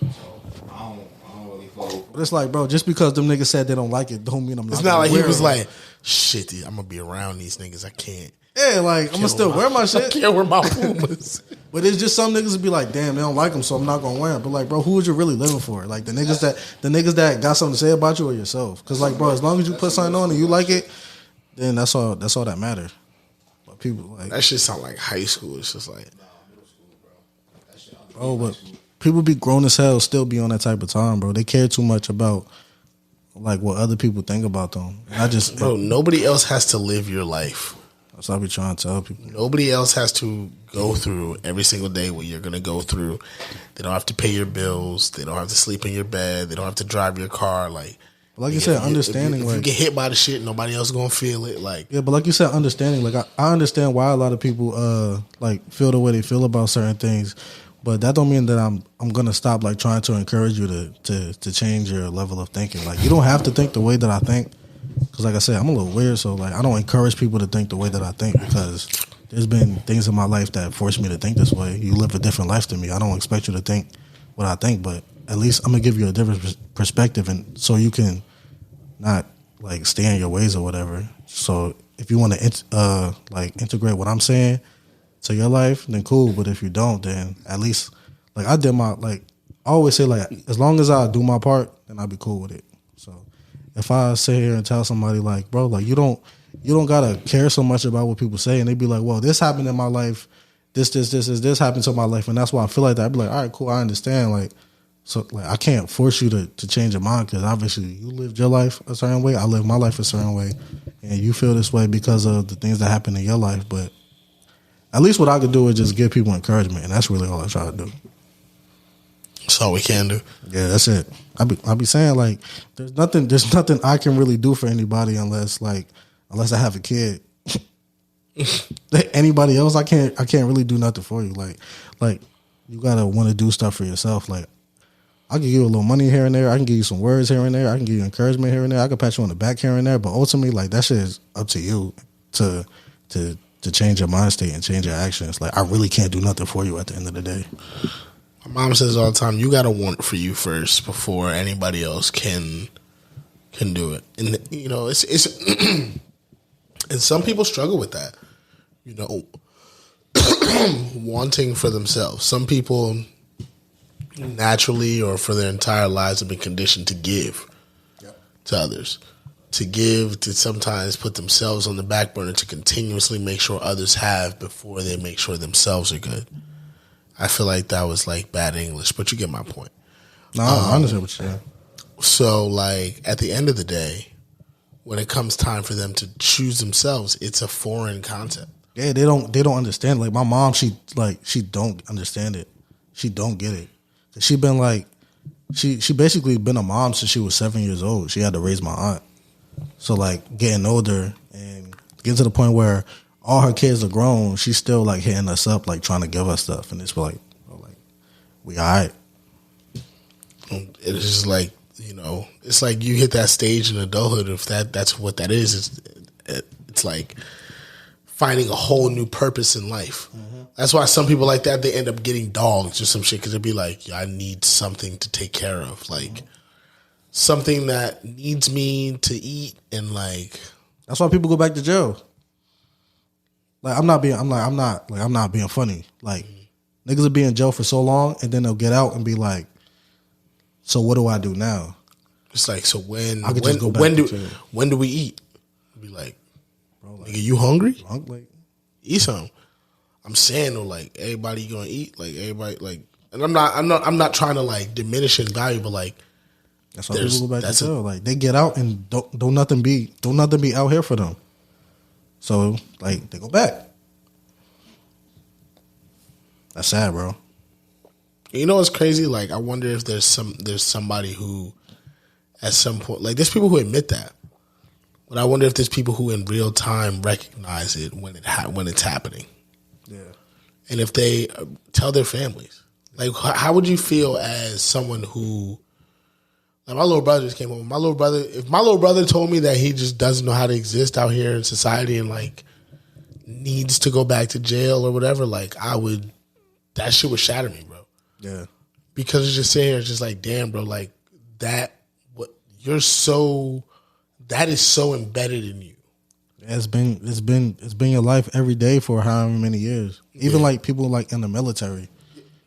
So I don't really follow. But it's like, bro, just because them niggas said they don't like it, don't mean I'm not. It's not like he was them. like, shit, dude, I'm gonna be around these niggas. I can't. Yeah, like I'm gonna still wear my I shit. can't wear my Pumas. But it's just some niggas would be like, damn, they don't like them, so I'm not gonna wear them. But like, bro, who is you really living for? Like the niggas that got something to say about you or yourself? Because like, bro, as long as you put something on and you like it, then that's all that matters. But people like That shit sound like high school. It's just like, bro, but people be grown as hell, still be on that type of time, bro. They care too much about like what other people think about them. And I just, bro, nobody else has to live your life. that's what I be trying to tell people. Nobody else has to go through every single day what you're gonna go through. They don't have to pay your bills. They don't have to sleep in your bed. They don't have to drive your car. Like you said, understanding. If you get hit by the shit, nobody else gonna feel it. Like yeah, but like you said, understanding. Like I understand why a lot of people like feel the way they feel about certain things, but that don't mean that I'm gonna stop like trying to encourage you to change your level of thinking. Like you don't have to think the way that I think, because like I said, I'm a little weird, so like I don't encourage people to think the way that I think, because there's been things in my life that forced me to think this way. You live a different life than me. I don't expect you to think what I think, but at least I'm gonna give you a different perspective, and so you can not like stay in your ways or whatever. So if you want to like integrate what I'm saying to your life, then cool. But if you don't, then at least like I did my like I always say like as long as I do my part, then I'll be cool with it. So if I sit here and tell somebody like, bro, like you don't gotta care so much about what people say, and they be like, well, this happened in my life, this happened to my life, and that's why I feel like that. I'd be like, all right, cool, I understand. Like, so like I can't force you to change your mind, because obviously you lived your life a certain way, I live my life a certain way, and you feel this way because of the things that happen in your life. But at least what I could do is just give people encouragement, and that's really all I try to do. that's all we can do. Yeah, that's it. I be saying like there's nothing I can really do for anybody unless I have a kid. Anybody else, I can't really do nothing for you. Like you gotta want to do stuff for yourself. Like I can give you a little money here and there. I can give you some words here and there. I can give you encouragement here and there. I can pat you on the back here and there. But ultimately, like that shit is up to you to change your mind state and change your actions. Like I really can't do nothing for you at the end of the day. My mom says all the time, you gotta want it for you first before anybody else can do it. And you know, it's and some people struggle with that. You know, wanting for themselves. Some people naturally or for their entire lives have been conditioned to give to others. To give, to sometimes put themselves on the back burner, to continuously make sure others have before they make sure themselves are good. I feel like that was like bad English, but you get my point. No, I understand what you're saying. So like at the end of the day, when it comes time for them to choose themselves, it's a foreign concept. Yeah, they don't understand. Like my mom, she don't understand it. She don't get it. She been like she basically been a mom since she was 7 years old. She had to raise my aunt. So like getting older and getting to the point where all her kids are grown, she's still like hitting us up, like trying to give us stuff, and it's like, we all right. It's just like, you know, it's like you hit that stage in adulthood. If that's what that is, it's like finding a whole new purpose in life. Mm-hmm. That's why some people like that, they end up getting dogs or some shit, because they'd be like, I need something to take care of, like something that needs me to eat, and like that's why people go back to jail. Like I'm not being funny. Like niggas will be in jail for so long, and then they'll get out and be like, so what do I do now? It's like, so when do we eat? Be like, bro, like, nigga, you hungry? Like, eat something. I'm saying though, like everybody gonna eat, like everybody, like, and I'm not trying to like diminish in value, but like that's why people go back to jail. Like they get out and don't nothing be out here for them. So like they go back. That's sad, bro. You know what's crazy? Like I wonder if there's somebody who, at some point, like there's people who admit that, but I wonder if there's people who in real time recognize it when it's happening. Yeah. And if they tell their families, like how would you feel as someone who Like my little brother just came home. If my little brother told me that he just doesn't know how to exist out here in society and like needs to go back to jail or whatever, like that shit would shatter me, bro. Yeah. Because it's just sitting here, it's just like, damn, bro, like that is so embedded in you. It's been your life every day for however many years. Even like people like in the military.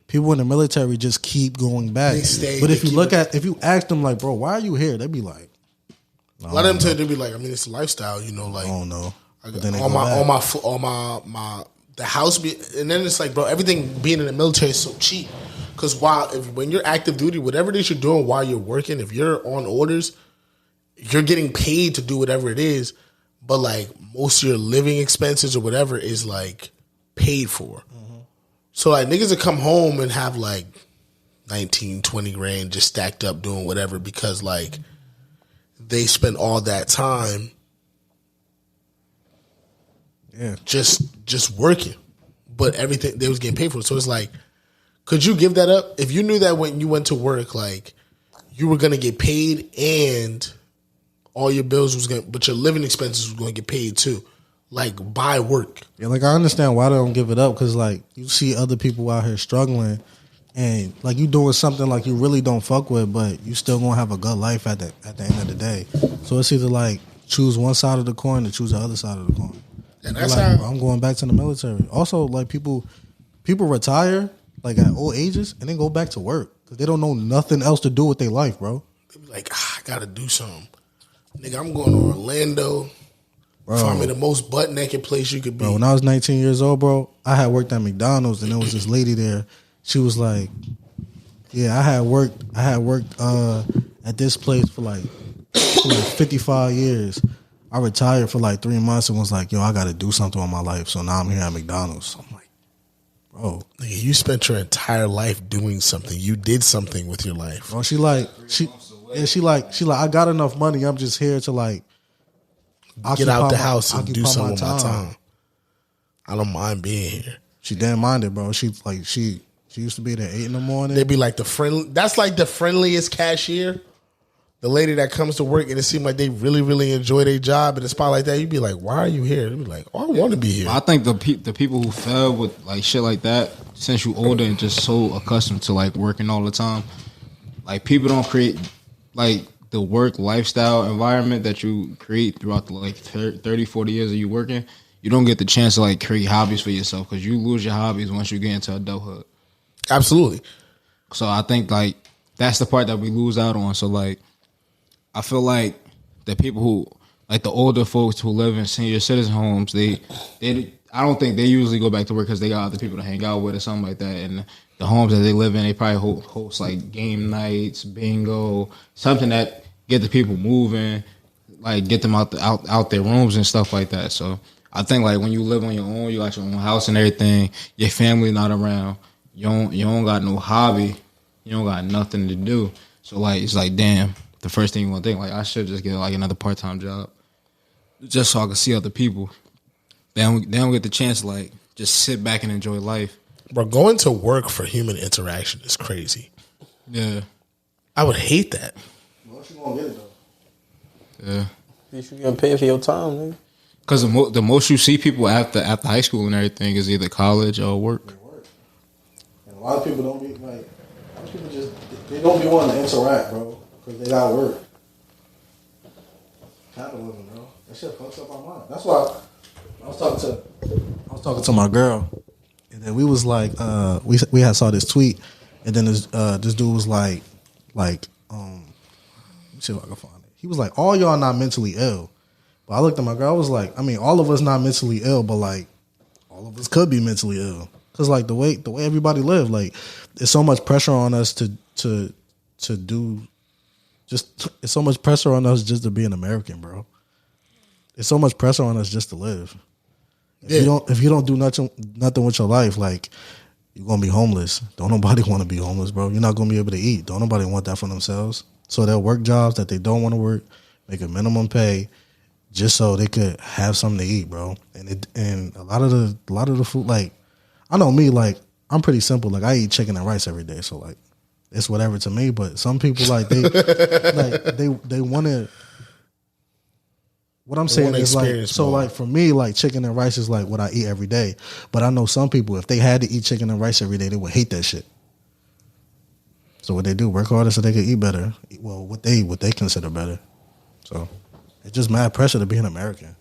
People in the military just keep going back. But if you ask them like, bro, why are you here? They'd be like, a lot of them tend to be like, I mean, it's a lifestyle, you know, like I don't know. The house and then it's like, bro, everything being in the military is so cheap. Because when you're active duty, whatever it is you're doing while you're working, if you're on orders, you're getting paid to do whatever it is. But like most of your living expenses or whatever is like paid for. Mm-hmm. So like niggas that come home and have like 19, 20 grand just stacked up doing whatever because like they spent all that time just working. But everything they was getting paid for. So it's like, could you give that up? If you knew that when you went to work, like you were gonna get paid and all your bills but your living expenses was gonna get paid too, like by work. Yeah, like I understand why they don't give it up because like you see other people out here struggling, and like you doing something like you really don't fuck with, but you still gonna have a good life at the end of the day. So it's either like choose one side of the coin or choose the other side of the coin. And that's like, how I'm going back to the military. Also, like people retire like at old ages and then go back to work because they don't know nothing else to do with their life, bro. They be like, I gotta do something. Nigga, I'm going to Orlando. Bro. Find me the most butt naked place you could be. Bro, when I was 19 years old, bro, I had worked at McDonald's and there was this lady there. She was like, yeah, I had worked at this place for like 55 years. I retired for like 3 months and was like, yo, I got to do something with my life. So now I'm here at McDonald's. I'm like, bro. Nigga, you spent your entire life doing something. You did something with your life. Bro, she like, I got enough money. I'm just here to like get out the house and do something with my time. I don't mind being here. She didn't mind it, bro. She used to be there 8 a.m. They'd be like that's like the friendliest cashier. The lady that comes to work and it seems like they really, really enjoy their job in a spot like that, you'd be like, why are you here? They'd be like, oh, I want to be here. I think the people who fail with like shit like that, since you older and just so accustomed to like working all the time, like people don't create like the work lifestyle environment that you create throughout the like 30, 40 years of you working. You don't get the chance to like create hobbies for yourself because you lose your hobbies once you get into adulthood. Absolutely. So I think like that's the part that we lose out on. So like I feel like the people who like the older folks who live in senior citizen homes, they I don't think they usually go back to work because they got other people to hang out with or something like that. And the homes that they live in, they probably host like game nights, bingo, something that get the people moving, like get them out their rooms and stuff like that. So I think like when you live on your own, you got your own house and everything, your family not around, you don't got no hobby, you don't got nothing to do. So like it's like damn, the first thing you want to think like I should just get like another part-time job, just so I can see other people. They don't get the chance to like just sit back and enjoy life. Bro, going to work for human interaction is crazy. Yeah, I would hate that. Well, you gonna get it though. Yeah, You should get paid for your time, nigga. because the most you see people after high school and everything is either college or work. And a lot of people don't be like, a lot of people just they don't be wanting to interact, bro, because they got work. Capitalism, bro. That shit fucks up our mind. That's why I was talking to my girl, and then we was like, we had saw this tweet, and then this dude was like, let me see if I can find it. He was like, all y'all not mentally ill. But I looked at my girl, I was like, I mean, all of us not mentally ill, but like, all of us could be mentally ill. Cause like the way everybody live, like, there's so much pressure on us to do, just it's so much pressure on us just to be an American, bro. There's so much pressure on us just to live. If you don't do nothing with your life, like, you're gonna be homeless. Don't nobody want to be homeless, bro. You're not gonna be able to eat. Don't nobody want that for themselves. So they'll work jobs that they don't want to work, make a minimum pay, just so they could have something to eat, bro. And a lot of the food, like, I know me, like, I'm pretty simple. Like, I eat chicken and rice every day, so like, it's whatever to me. But some people like they want to. What I'm saying is like, so like for me, like chicken and rice is like what I eat every day. But I know some people, if they had to eat chicken and rice every day, they would hate that shit. So what they do, work harder so they can eat better. Well, what they consider better. So it's just mad pressure to be an American.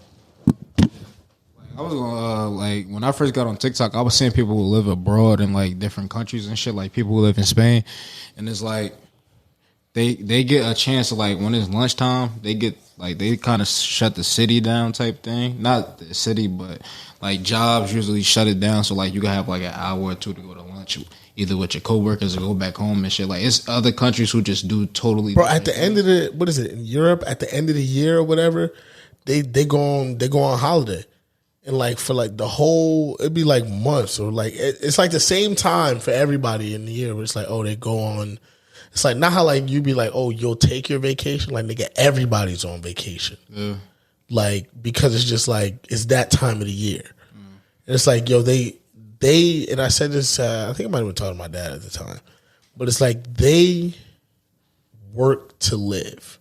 I was gonna like when I first got on TikTok, I was seeing people who live abroad in like different countries and shit, like people who live in Spain, and it's like they get a chance to like when it's lunchtime, they get like they kind of shut the city down type thing. Not the city, but like jobs usually shut it down, so like you can have like an hour or two to go to lunch, either with your coworkers or go back home and shit. Like it's other countries who just do totally. Bro, at the end of the what is it in Europe? At the end of the year or whatever, they go on holiday. And like for like the whole, it'd be like months or like it's like the same time for everybody in the year. Where it's like, oh, they go on. It's like not how like you'd be like, oh, you'll take your vacation. Like nigga, everybody's on vacation. Yeah. Like because it's just like it's that time of the year. And it's like yo, they and I said this. I think I might have been talking to my dad at the time, but it's like they work to live.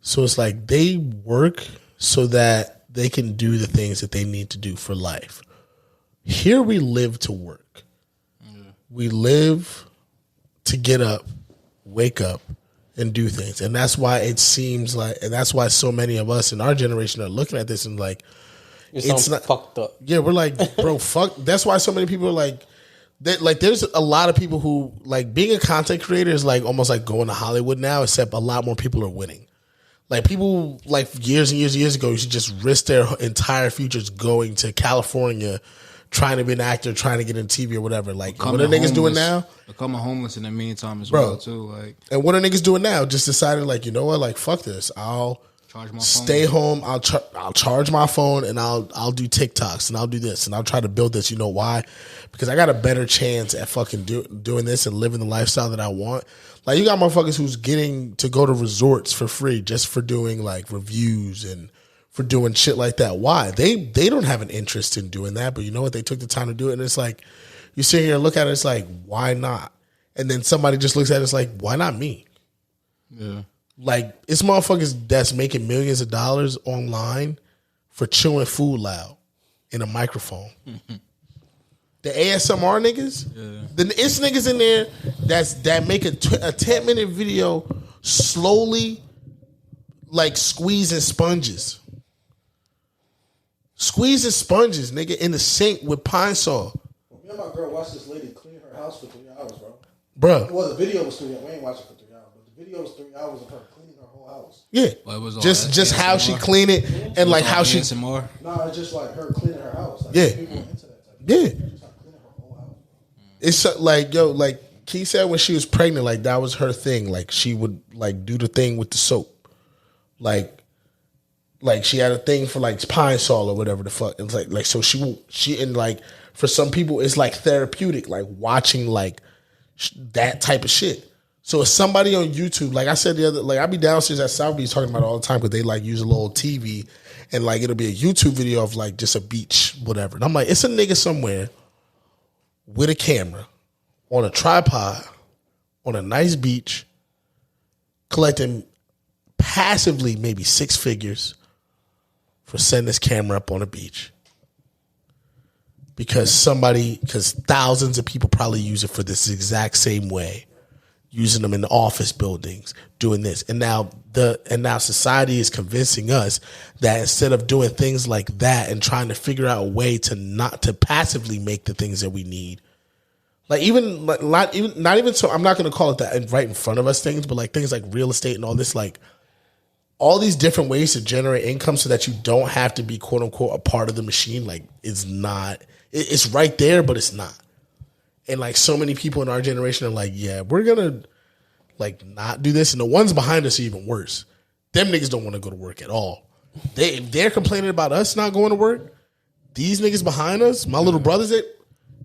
So it's like they work so that they can do the things that they need to do for life. Here we live to work. We live to get up, wake up, and do things. And that's why it seems like, and that's why so many of us in our generation are looking at this and like, it's not fucked up. Yeah, we're like, bro, fuck. That's why so many people are like, like there's a lot of people who like being a content creator is like almost like going to Hollywood now, except a lot more people are winning. Like people like years and years ago used to just risk their entire futures going to California, trying to be an actor, trying to get in TV or whatever. Like what are niggas doing now? Becoming homeless in the meantime as well too. Like, and what are niggas doing now? Just decided like, you know what? Like fuck this. I'll stay home. I'll charge my phone and I'll do TikToks and I'll do this and I'll try to build this. You know why? Because I got a better chance at fucking doing this and living the lifestyle that I want. Like you got motherfuckers who's getting to go to resorts for free just for doing like reviews and for doing shit like that. Why? They don't have an interest in doing that, but you know what? They took the time to do it, and it's like you sit here and look at it. It's like why not? And then somebody just looks at it. It's like why not me? Yeah. Like it's motherfuckers that's making millions of dollars online for chewing food loud in a microphone. The ASMR niggas, it's niggas in there that make a 10-minute video slowly like squeezing sponges. Squeezing sponges, nigga, in the sink with Pine Sol. Me and my girl watched this lady clean her house for 3 hours, bro. Bruh. Well, the video was 3 hours. We ain't watching for 3 hours, but the video was 3 hours of her cleaning her whole house. Yeah. Well, it was just how she clean it and like how she. ASMR? No, it's just like her cleaning her house. Like, Yeah. People are into that type of Yeah. thing. Just like cleaning her whole house. It's like, yo, like Key said when she was pregnant, like that was her thing. Like she would like do the thing with the soap. Like she had a thing for like Pine Sol or whatever the fuck. It's like so she and like for some people it's like therapeutic, like watching like that type of shit. So if somebody on YouTube, like I said the other, like I be downstairs at South Beach talking about it all the time because they like use a little TV and like it'll be a YouTube video of like just a beach, whatever. And I'm like, it's a nigga somewhere with a camera on a tripod on a nice beach collecting passively maybe 6 figures for setting this camera up on a beach because thousands of people probably use it for this exact same way, using them in the office buildings, doing this. And now society is convincing us that instead of doing things like that and trying to figure out a way to not to passively make the things that we need, like even like not even so I'm not going to call it that right in front of us things, but like things like real estate and all this, like all these different ways to generate income so that you don't have to be quote unquote a part of the machine. Like it's right there, but it's not. And like so many people in our generation are like, yeah, we're gonna like not do this. And the ones behind us are even worse. Them niggas don't want to go to work at all. If they're complaining about us not going to work, these niggas behind us, my little brothers,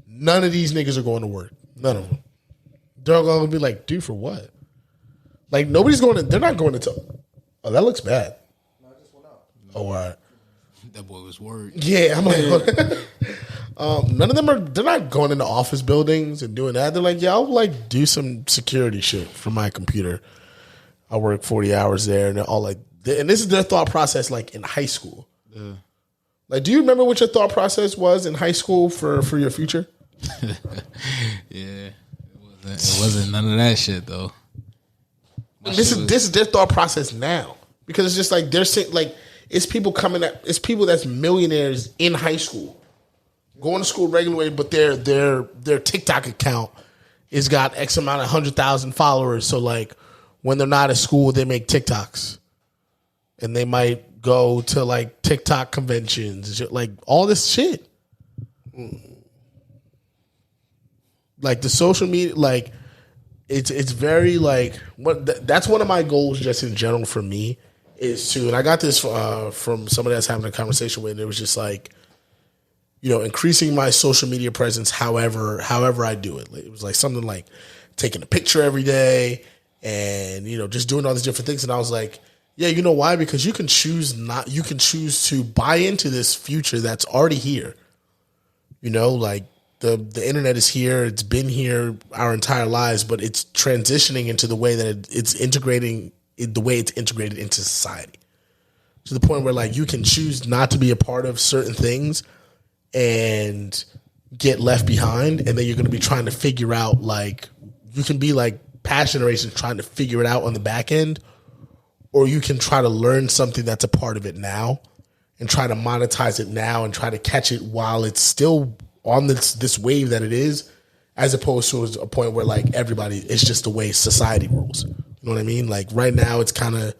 none of these niggas are going to work. None of them. They're all gonna be like, dude, for what? Like nobody's going to. They're not going to. Oh, that looks bad. No, I just went out. Oh, all right. That boy was worried. Yeah, I'm like, none of them are. They're not going into office buildings and doing that. They're like, yeah, I'll like do some security shit for my computer. I work 40 hours there, and they're all like, and this is their thought process, like in high school. Yeah. Like, do you remember what your thought process was in high school for your future? Yeah, it wasn't none of that shit though. This is their thought process now, because it's just like they're saying, like, it's people that's millionaires in high school, going to school regular way, but their TikTok account is got X amount of 100,000 followers. So like when they're not at school, they make TikToks, and they might go to like TikTok conventions, like all this shit. Like the social media, like it's very like that's one of my goals just in general for me is to, and I got this from somebody that's having a conversation with, and it was just like, you know, increasing my social media presence however I do it. It was like something like taking a picture every day and, you know, just doing all these different things. And I was like, yeah, you know why? Because you can choose to buy into this future that's already here. You know, like the internet is here. It's been here our entire lives, but it's transitioning into the way that it's integrating the way it's integrated into society, to the point where like you can choose not to be a part of certain things and get left behind, and then you're going to be trying to figure out, like, you can be like past generations trying to figure it out on the back end, or you can try to learn something that's a part of it now and try to monetize it now and try to catch it while it's still on this wave that it is, as opposed to a point where like everybody, it's just the way society rules. You know what I mean? Like right now it's kind of, you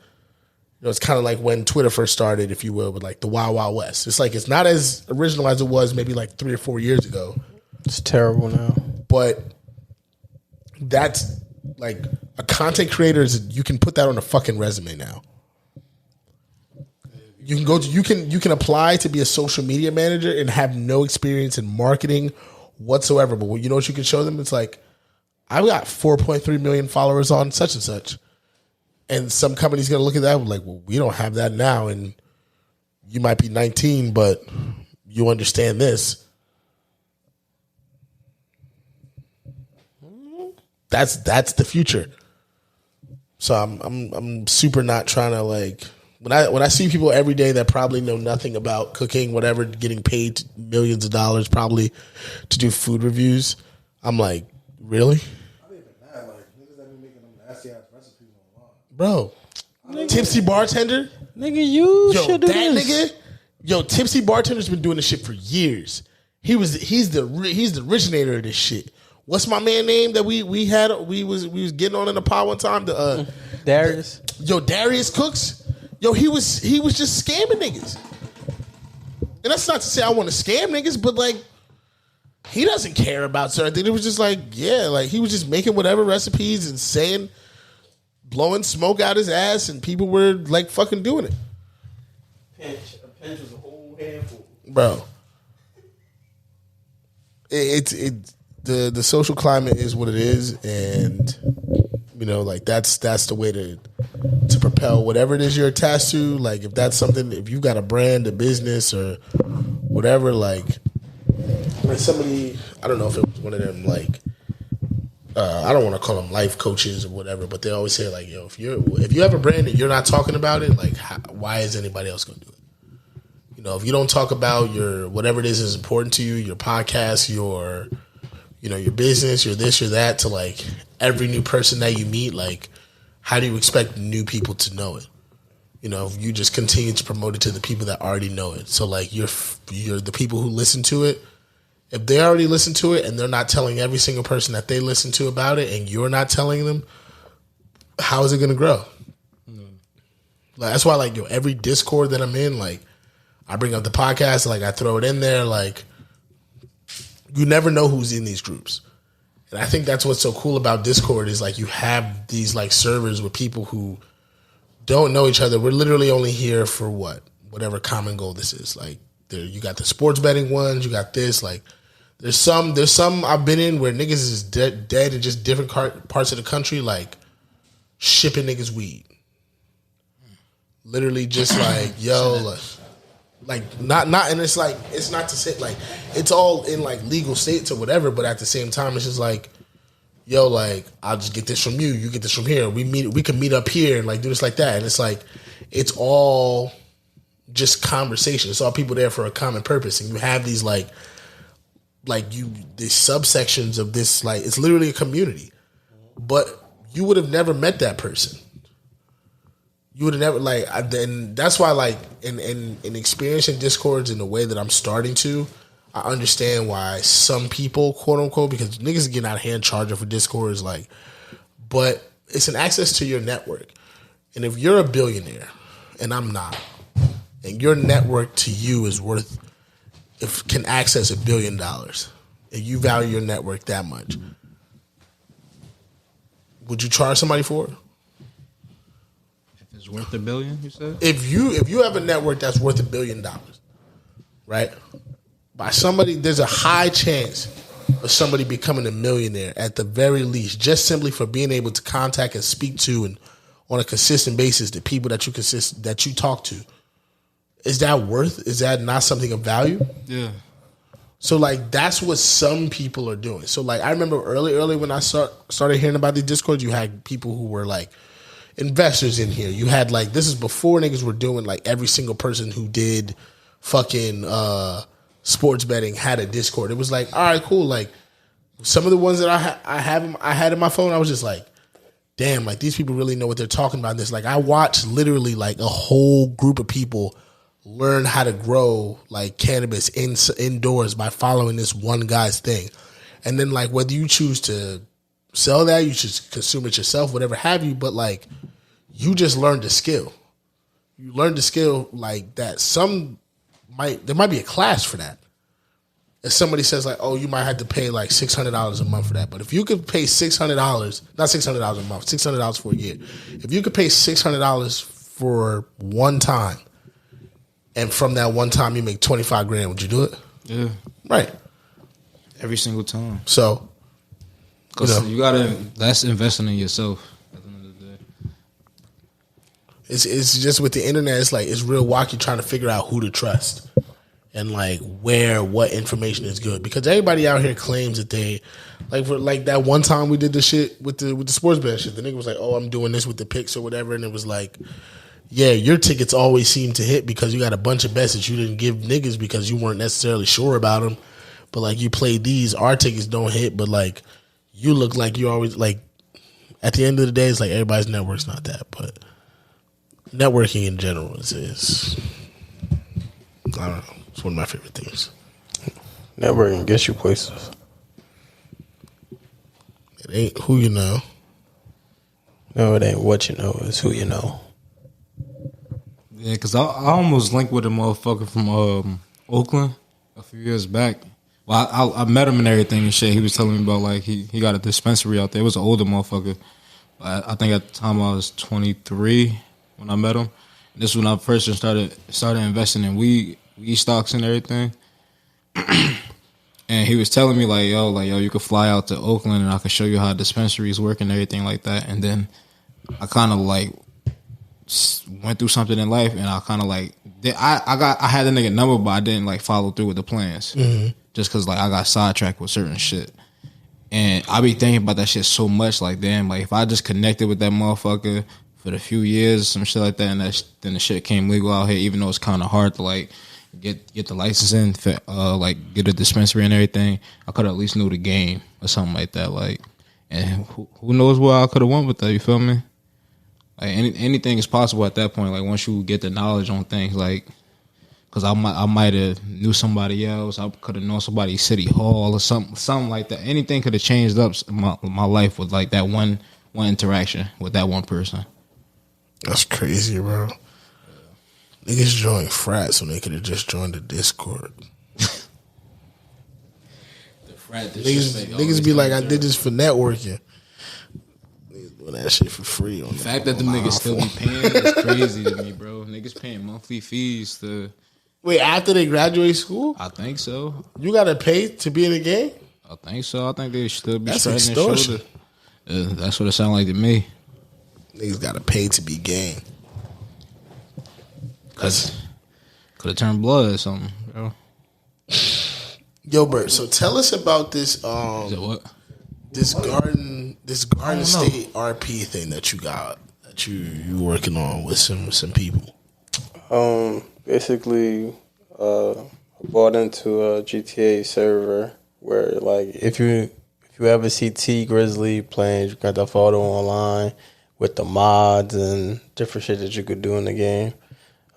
know, it's kind of like when Twitter first started, if you will, with like the Wild Wild West. It's like, it's not as original as it was maybe like 3 or 4 years ago. It's terrible now. But that's like a content creator you can put that on a fucking resume now. You can go to, you can apply to be a social media manager and have no experience in marketing whatsoever. But you know what you can show them? It's like, I've got 4.3 million followers on such and such. And some company's going to look at that and be like, well, we don't have that now. And you might be 19, but you understand this. That's the future. So I'm super not trying to like, when I see people every day that probably know nothing about cooking, whatever, getting paid millions of dollars probably to do food reviews, I'm like, really? Bro, Tipsy Bartender? Nigga, you should do that this. Nigga, yo, Tipsy Bartender's been doing this shit for years. He's the originator of this shit. What's my man name that we was getting on in the pod one time? Darius. Darius Cooks. Yo, he was just scamming niggas. And that's not to say I want to scam niggas, but like, he doesn't care about certain things. It was just like, yeah, like he was just making whatever recipes and saying, blowing smoke out his ass, and people were like fucking doing it. A pinch was a whole handful. Bro. The social climate is what it is, and you know, like that's the way to propel whatever it is you're attached to. Like if that's something, if you've got a brand, a business, or whatever, like somebody, I don't know if it was one of them, like I don't want to call them life coaches or whatever, but they always say like, yo, if you have a brand and you're not talking about it, like why is anybody else going to do it? You know, if you don't talk about your whatever it is important to you, your podcast, your business, your this, your that, to like every new person that you meet, like how do you expect new people to know it? You know, if you just continue to promote it to the people that already know it. So like you're the people who listen to it. If they already listen to it and they're not telling every single person that they listen to about it, and you're not telling them, how is it going to grow? Like, that's why, like, every Discord that I'm in, like, I bring up the podcast, like, I throw it in there, like, you never know who's in these groups. And I think that's what's so cool about Discord is, like, you have these, like, servers with people who don't know each other. We're literally only here for whatever common goal this is. Like, you got the sports betting ones, you got this, like, there's some I've been in where niggas is dead in just different parts of the country, like shipping niggas weed. Literally just like, yo, Like not, and it's like it's not to say like it's all in like legal states or whatever, but at the same time, it's just like, yo, like I'll just get this from you, you get this from here. We can meet up here and like do this like that, and it's like it's all just conversation. It's all people there for a common purpose, and you have these these subsections of this, like it's literally a community, but you would have never met that person. You would have never and that's why like in experiencing Discords in the way that I'm starting to, I understand why some people, quote unquote, because niggas getting out of hand charging for Discords, like, but it's an access to your network. And if you're a billionaire and I'm not, and your network to you is can access $1 billion, and you value your network that much, would you charge somebody for it? It's worth $1 billion, you said? If you have a network that's worth $1 billion, right? By somebody, there's a high chance of somebody becoming a millionaire at the very least, just simply for being able to contact and speak to and on a consistent basis the people that you talk to. Is that not something of value? Yeah. So like that's what some people are doing. So like I remember early when I started hearing about these Discords, you had people who were like investors in here. You had like, this is before niggas were doing like every single person who did fucking sports betting had a Discord. It was like, all right, cool. Like some of the ones that I had in my phone, I was just like, damn, like these people really know what they're talking about. This, like I watched literally like a whole group of people learn how to grow like cannabis indoors by following this one guy's thing. And then like whether you choose to sell that, you should consume it yourself, whatever have you, but like you just learned a skill. You learned a skill like that. There might be a class for that. If somebody says like, oh, you might have to pay like $600 a month for that. But if you could pay $600, not $600 a month, $600 for a year. If you could pay $600 for one time, and from that one time you make 25 grand, would you do it? Yeah. Right. Every single time. So, that's investing in yourself at the end of the day. It's just with the internet, it's like it's real wacky trying to figure out who to trust and like what information is good, because everybody out here claims that they like that one time we did the shit with the sports bet shit. The nigga was like, "Oh, I'm doing this with the picks or whatever," and it was like, "Yeah, your tickets always seem to hit because you got a bunch of bets that you didn't give niggas because you weren't necessarily sure about them, but like you played these, our tickets don't hit, but like you look like you always like." At the end of the day, it's like everybody's network's not that, but networking in general is I don't know. It's one of my favorite things. Networking gets you places. It ain't who you know. No, it ain't what you know. It's who you know. Yeah, because I almost linked with a motherfucker from Oakland a few years back. Well, I met him and everything and shit. He was telling me about like he got a dispensary out there. It was an older motherfucker. I think at the time I was 23 when I met him. And this is when I first started investing in weed stocks and everything. And he was telling me like, yo, you could fly out to Oakland and I could show you how dispensaries work and everything like that. And then I kind of like went through something in life and I kind of like I had the nigga number, but I didn't like follow through with the plans. Mm-hmm. Just cause like I got sidetracked with certain shit. And I be thinking about that shit so much, like damn, like if I just connected with that motherfucker for a few years, some shit like that, and then the shit came legal out here, even though it's kind of hard to like get the licensing, like get a dispensary and everything, I could at least knew the game or something like that, like, and who knows where I could have went with that, you feel me? Like anything is possible at that point, like once you get the knowledge on things, like, cause I might have knew somebody else, I could have known somebody at City Hall or something like that. Anything could have changed up my life with like that one interaction with that one person. That's crazy, bro. Niggas join frats when they could have just joined the Discord. Niggas be like, I did this for networking. Niggas doing that shit for free. The fact that them niggas still be paying is crazy to me, bro. Niggas paying monthly fees to... Wait, after they graduate school? I think so. You gotta pay to be in the game? I think so. I think they should still be That's straightening their extortion. shoulder. That's what it sound like to me. Niggas gotta pay to be game. Cause Could have turned blood or something. Bro. Yo, Bert. So tell us about this. Is it what? This Garden State RP thing that you got that you working on with some people. Basically, bought into a GTA server where, like, if you ever see T Grizzly playing, you got the photo online with the mods and different shit that you could do in the game.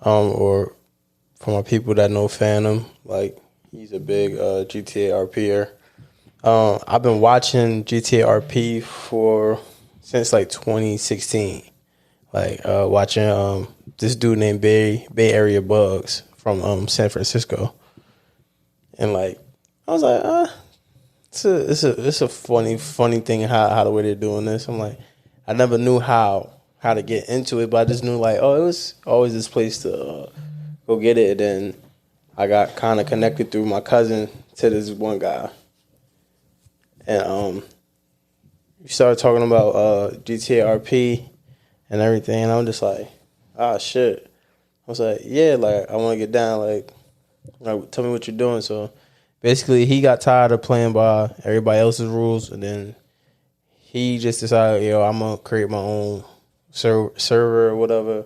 Or for my people that know Phantom, like, he's a big GTA RPer. I've been watching GTA RP since like 2016. Like watching this dude named Bay Area Bugs from San Francisco, and like I was like, it's a funny thing how the way they're doing this. I'm like, I never knew how to get into it, but I just knew like, oh, it was always this place to go get it. And then I got kind of connected through my cousin to this one guy. And we started talking about GTA RP and everything, and I'm just like, shit. I was like, yeah, like, I want to get down, like, tell me what you're doing. So basically, he got tired of playing by everybody else's rules, and then he just decided, I'm going to create my own server or whatever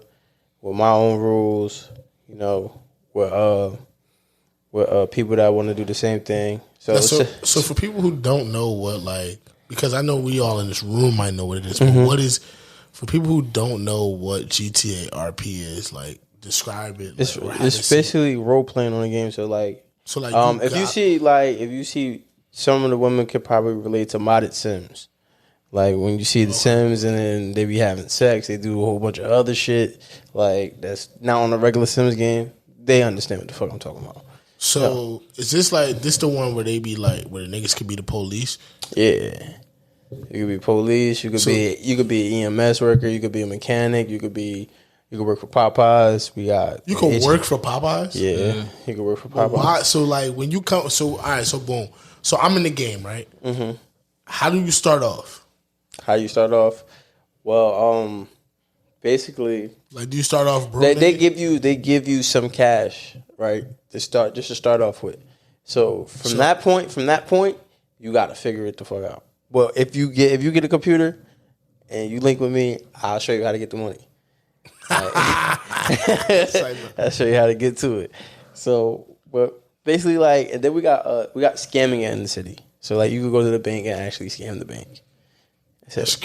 with my own rules, with people that want to do the same thing. So for people who don't know what, like, because I know we all in this room might know what it is, but what is, for people who don't know what GTA RP is, like, describe it. Like, it's basically role playing on the game. So if you see some of the women could probably relate to modded Sims. Like when you see the Sims and then they be having sex, they do a whole bunch of other shit like that's not on a regular Sims game. They understand what the fuck I'm talking about. So is this the one where they be like where the niggas could be the police? Yeah, you could be police. You could be an EMS worker. You could be a mechanic. You could work for Popeyes. You could work for Popeyes. Yeah, you could work for Popeyes. Why? So like when you come, so all right, so boom. So I'm in the game, right? Mm-hmm. How do you start off? Well, basically, like, do you start off broke? They give you some cash, right? To start off with. So from that point, you got to figure it the fuck out. Well, if you get a computer and you link with me, I'll show you how to get the money. I'll show you how to get to it. So, but basically, like, and then we got scamming in the city. So like, you could go to the bank and actually scam the bank.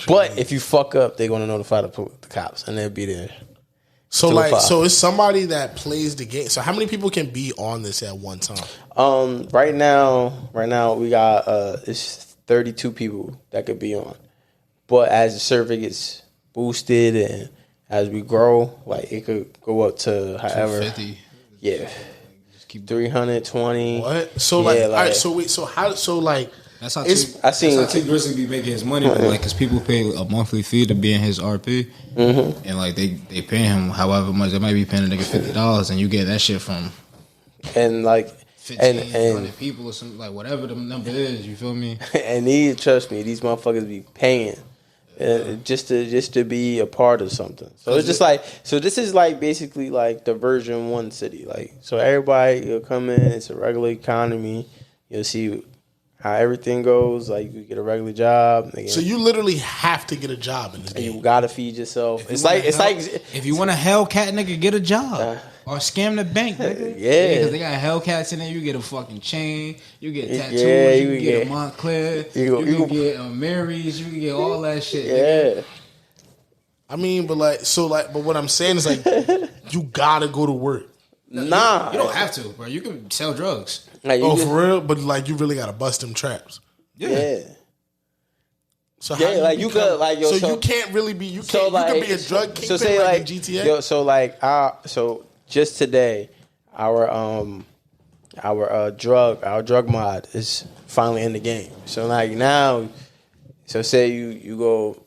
But if you fuck up, they're gonna notify the cops, and they'll be there. So it's somebody that plays the game. So how many people can be on this at one time? Right now we got it's 32 people that could be on. But as the server gets boosted and as we grow, like it could go up to however. 250. Yeah. Just keep 320. What? So yeah, all right. That's how T Grizzly be making his money, but like, because people pay a monthly fee to be in his RP, and like they pay him however much. They might be paying a nigga $50, and you get that shit from and like 1,500 people or something, like whatever the number is. You feel me? And trust me, these motherfuckers be paying just to be a part of something. So it's just like, so this is like basically like the version 1 city. Like, so everybody will come in. It's a regular economy. You'll see how everything goes. Like, you get a regular job. So you literally have to get a job in this game. You gotta feed yourself. It's like if you want a Hellcat, nigga, get a job or scam the bank, nigga. Yeah, because they got Hellcats in there. You get a fucking chain. You get tattoos. Yeah, you can get a Montclair. You can get Mary's. You can get all that shit. Yeah. Nigga. I mean, but what I'm saying is like, you gotta go to work. Nah, you don't have to, bro. You can sell drugs. Like, for real? But like, you really gotta bust them traps. Yeah. So like you could like you can't really be you can be a drug kingpin like in GTA. So just today, our drug mod is finally in the game. So like now, so say you go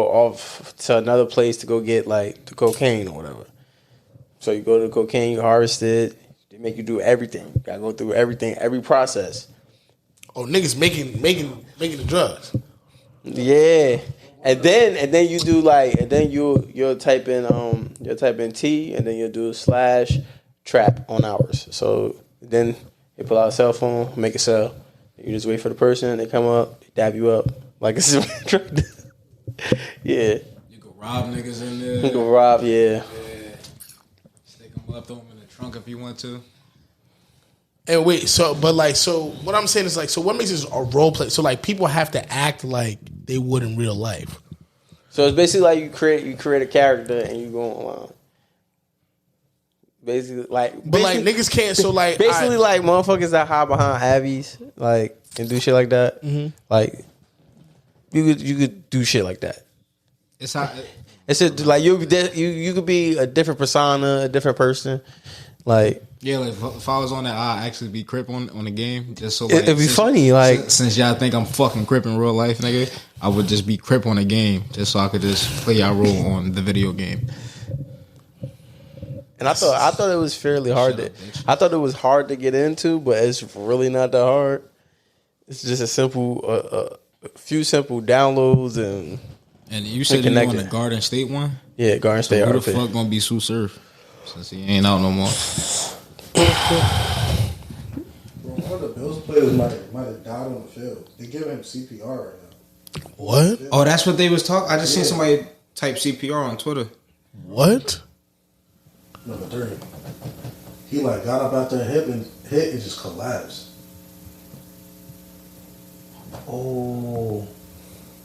off to another place to go get like the cocaine or whatever. So you go to the cocaine, you harvest it. They make you do everything. You gotta go through everything, every process. Oh, niggas making the drugs. Yeah, And then you do like, and then you'll type in T, and then you'll do / trap on hours. So then you pull out a cell phone, make a cell. You just wait for the person. They come up, they dab you up like it's yeah. You can rob niggas in there. You can rob, yeah. Yeah. Stick them up, throw them in the trunk if you want to. And wait, so what I'm saying is like, so what makes this a role play? So like people have to act like they would in real life. So it's basically like you create a character and you go on. Basically, like niggas can't. So like basically, like motherfuckers that hide behind Abby's, like and do shit like that. Mm-hmm. Like you could do shit like that. It's how it's just, like you could be a different persona, a different person. Like yeah, like if I was on that, I'd actually be Crip on the game. Just so like, it'd be funny. Like since y'all think I'm fucking Crip in real life, nigga, I would just be Crip on the game, just so I could just play y'all role on the video game. And I thought it was fairly hard I thought it was hard to get into, but it's really not that hard. It's just a few simple downloads and you said you on the Garden State one? Yeah, Garden State. So who the fuck gonna be Sue Surf since he ain't out no more? One of the Bills players might have died on the field. They give him CPR right now. What? Oh, that's what they was talking. I just seen somebody type CPR on Twitter. What? Number 3. He like got up out there and hit and just collapsed. Oh,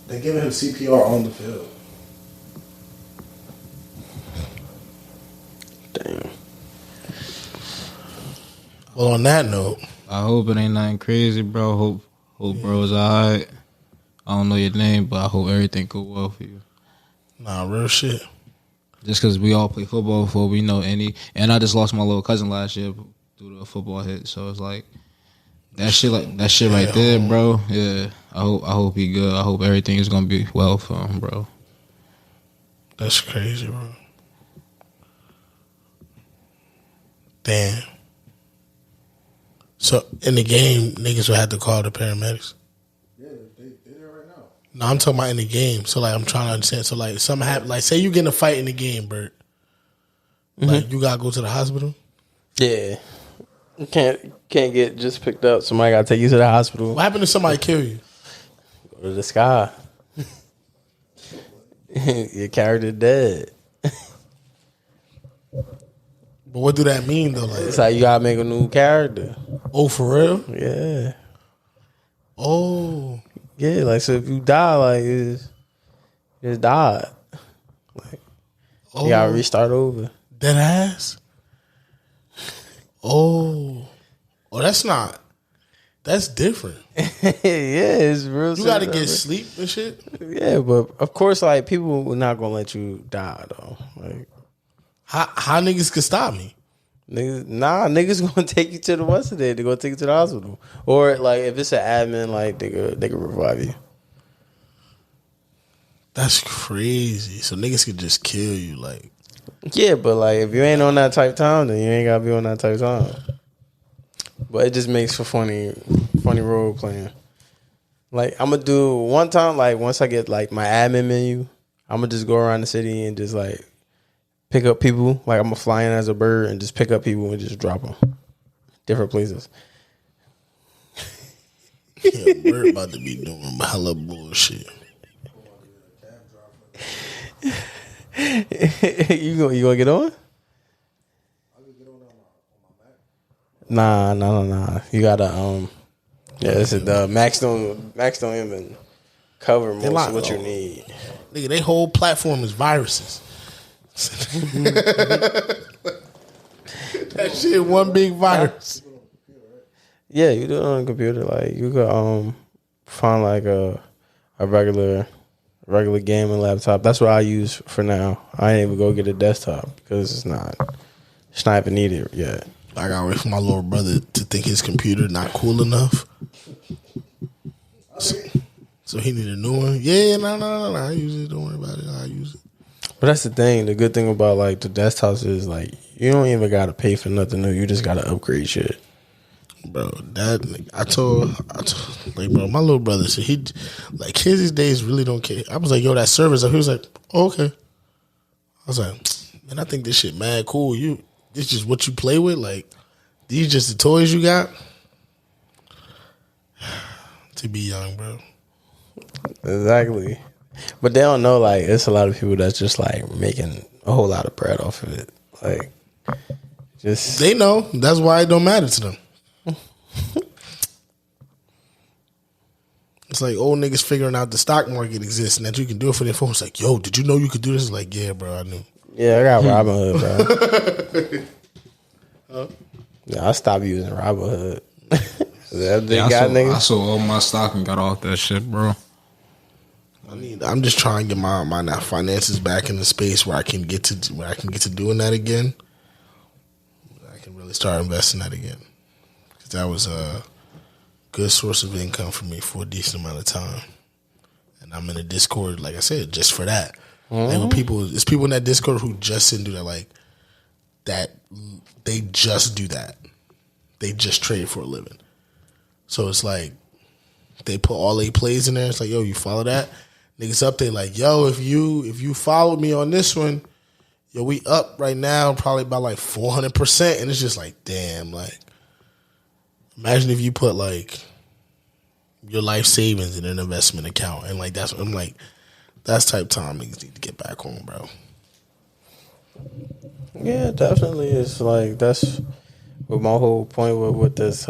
they giving him CPR on the field. Damn. Well, on that note, I hope it ain't nothing crazy, bro. Hope bro's alright. I don't know your name, but I hope everything go well for you. Nah, real shit. Just because we all play football before we know any. And I just lost my little cousin last year due to a football hit. So it's like, that shit right there, bro. Yeah. I hope he good. I hope everything is going to be well for him, bro. That's crazy, bro. Damn. So in the game, niggas would have to call the paramedics. Yeah, they're there right now. No, I'm talking about in the game. So like, I'm trying to understand. So like, something happen. Like, say you get in a fight in the game, Bert. Like, you gotta go to the hospital. Yeah. You can't get just picked up. Somebody gotta take you to the hospital. What happened if somebody kill you? Go to the sky. Your character dead. But what do that mean though? Like, It's like you gotta make a new character. oh, for real? Yeah. Oh, Yeah, like so if you die, like you just died. Like you gotta restart over. dead ass. Oh, that's not. That's different. Yeah, it's real. You gotta get sleep and shit. Yeah, but of course, like people are not gonna let you die though. Like How niggas could stop me? niggas gonna take you to the what's there. They gonna take you to the hospital, or like if it's an admin, like they could revive you. That's crazy. So niggas could just kill you, like. Yeah, but like if you ain't on that type time, then you ain't gotta be on that type time. But it just makes for funny role playing. Like I'm gonna do one time, like once I get like my admin menu, I'm gonna just go around the city and just like pick up people. Like I'm gonna fly in as a bird and just pick up people and just drop them different places. Yeah, we're about to be doing hella bullshit. you gonna get on? Nah. You gotta yeah, this is the Max don't even cover most of what you need. Nigga, they whole platform is viruses. That shit one big virus. Yeah, you do it on a computer. Like you could find like a regular gaming laptop. That's what I use for now. I ain't even go get a desktop because it's not even needed yet. I gotta wait for my little brother to think his computer not cool enough. So he need a new one. Yeah, no. I use it. Don't worry about it. I use it. But that's the thing. The good thing about like the desktops is like you don't even gotta pay for nothing new. You just gotta upgrade shit. Bro, that I told Like, bro, my little brother said like, kids these days really don't care. I was like, yo, that service up. He was like, oh, okay. I was like, man, I think this shit mad cool. This just what you play with? Like, these just the toys you got? To be young, bro. Exactly. But they don't know, like, it's a lot of people that's just, like, making a whole lot of bread off of it. Like, just... They know. That's why it don't matter to them. It's like old niggas figuring out the stock market exists and that you can do it for their phone. It's like, yo, did you know you could do this? It's like, yeah, bro, I knew. Yeah, I got Robinhood, bro. Yeah, I stopped using Robinhood. I sold all my stock and got off that shit, bro. I'm just trying to get my finances back in the space where I can get to doing that again. I can really start investing that again, because that was a good source of income for me for a decent amount of time. And I'm in a Discord, like I said, just for that. Like when it's people in that Discord who just didn't do that, like that. They just do that. They just trade for a living. So it's like they put all their plays in there. It's like, yo, you follow that? Niggas up there like, yo, if you followed me on this one, yo, we up right now probably by like 400%. And it's just like, damn, like, imagine if you put like your life savings in an investment account. And like, that's what I'm like, that's type of time niggas need to get back home, bro. Yeah, definitely. It's like, that's what my whole point with this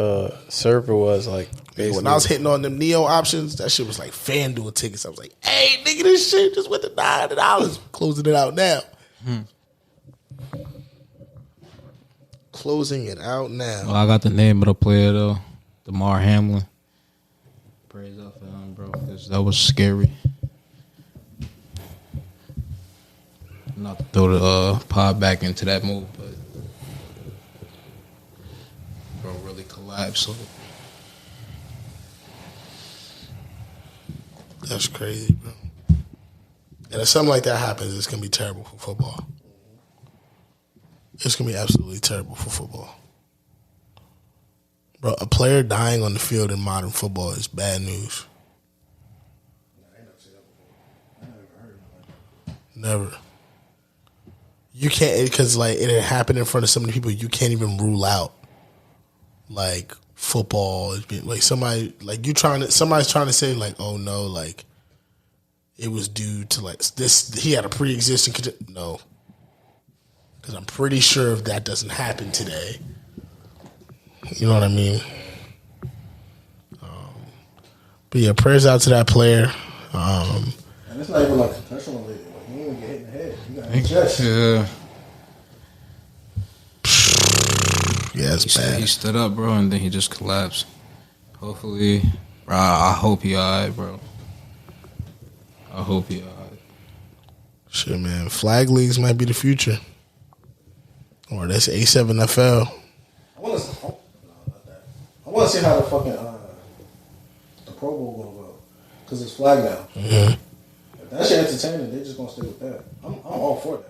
server was, like, basically. When I was hitting on them Neo options, that shit was like FanDuel tickets. I was like, hey, nigga, this shit just went to $900. Closing it out now. Closing it out now. Well, I got the name of the player, though. DeMar Hamlin. Praise up for him, bro, because that was scary. Not to throw the pod back into that move, but bro really collapsed. So. That's crazy, bro. And if something like that happens, it's going to be terrible for football. It's going to be absolutely terrible for football. Bro, a player dying on the field in modern football is bad news. Never. You can't, because like it happened in front of so many people, you can't even rule out like football is being like somebody's trying to say like, oh no, like it was due to like this, he had a pre-existing no, because I'm pretty sure if that doesn't happen today, you know what I mean. But yeah, prayers out to that player. And it's not even like concussion related. Like, you didn't even get hit in the head. You got hit in the chest. Yeah, it's bad. He stood up, bro, and then he just collapsed. Hopefully, bro, I hope he alright, bro. I hope he alright. Shit, man. Flag leagues might be the future. Or that's A7FL. I want to see how the fucking the Pro Bowl gonna go, because it's flag now. Mm-hmm. If that shit entertaining, they just gonna stay with that. I'm all for that.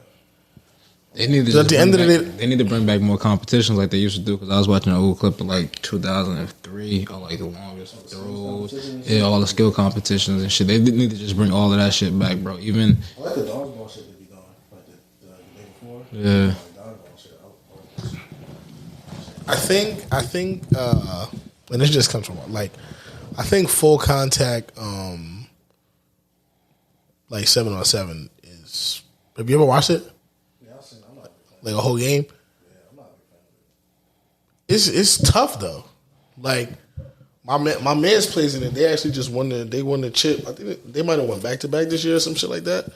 They need to they need to bring back more competitions like they used to do. Because I was watching an old clip of like 2003 or like the longest throws, yeah, all the skill competitions and shit. They need to just bring all of that shit back, bro. Even I like the dodgeball shit they be doing, like the day before. Yeah. Like dodgeball shit. I think, and this just comes from like, I think full contact, like 7-on-7 is. Have you ever watched it? Yeah, I've seen it. I'm not a big fan. Like a whole game. Yeah, I'm not a big fan of it. It's tough though. Like my man's plays in it. They actually just won the chip. I think they might have won back to back this year or some shit like that.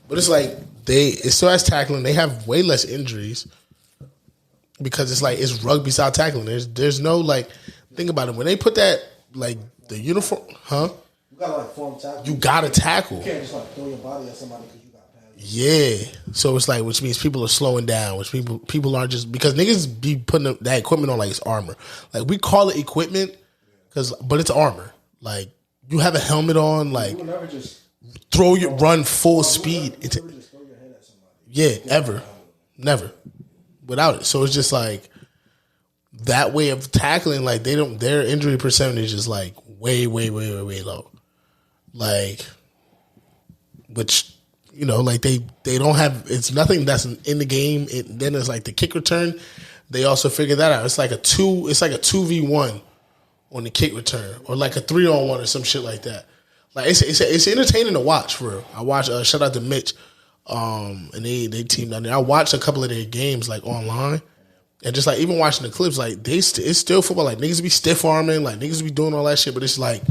But it's like it still has tackling. They have way less injuries because it's like it's rugby style tackling. There's no like, think about it, when they put that like the uniform, You gotta like form tackle. you gotta tackle. You can't just like throw your body at somebody because you got pads. Yeah, so it's like, which means people are slowing down, which people aren't just, because niggas be putting that equipment on like it's armor. Like we call it equipment, but it's armor. Like you have a helmet on, like You will never just run full speed. You never just throw your head at somebody. Yeah, ever, never, without it. So it's just like that way of tackling. Like their injury percentage is like way low. Like, which, you know, like they don't have, it's nothing that's in the game. Then it's like the kick return. They also figured that out. It's like a 2v1 on the kick return, or like a 3-on-1 or some shit like that. Like it's entertaining to watch for real. I watch. Shout out to Mitch, and they team down there. I watched a couple of their games like online, and just like even watching the clips, like it's still football. Like niggas be stiff arming, like niggas be doing all that shit, but it's like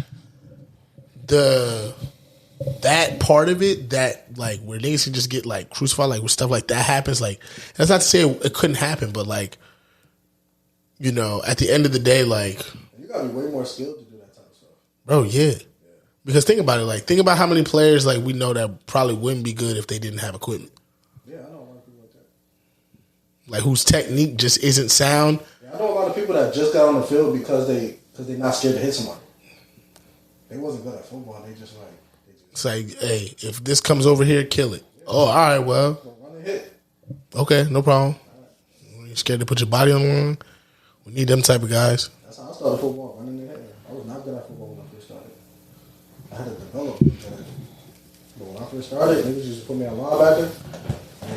that part of it that like where niggas can just get like crucified, like when stuff like that happens. Like that's not to say it couldn't happen, but like, you know, at the end of the day, like You gotta be way more skilled to do that type of stuff. bro, yeah. Because think about it, like think about how many players like we know that probably wouldn't be good if they didn't have equipment. Yeah, I know a lot of people like that. Like whose technique just isn't sound. Yeah, I know a lot of people that just got on the field because they're not scared to hit somebody. They wasn't good at football. It's like, hey, if this comes over here, kill it. Oh, all right, well, run and hit. okay, no problem. You scared to put your body on the line? We need them type of guys. That's how I started football, running and hitting. I was not good at football when I first started. I had to develop it. But when I first started, niggas used to put me on linebacker. And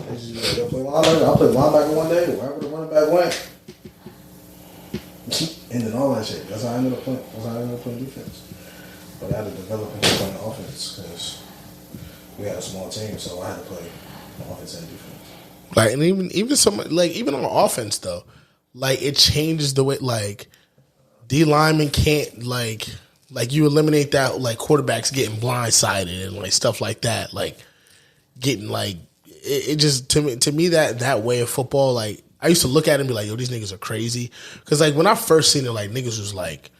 they just used to play linebacker. I played linebacker one day, wherever the running back went. And then all that shit. That's how I ended up playing. That's how I ended up playing defense. But I had to develop into playing offense because we had a small team, so I had to play offense and defense. Like, and even some like even on offense though, like it changes the way like D linemen can't like you eliminate that like quarterbacks getting blindsided and like stuff like that, like getting like it just to me that way of football, like I used to look at it and be like, yo, these niggas are crazy. Because like when I first seen it, like niggas was like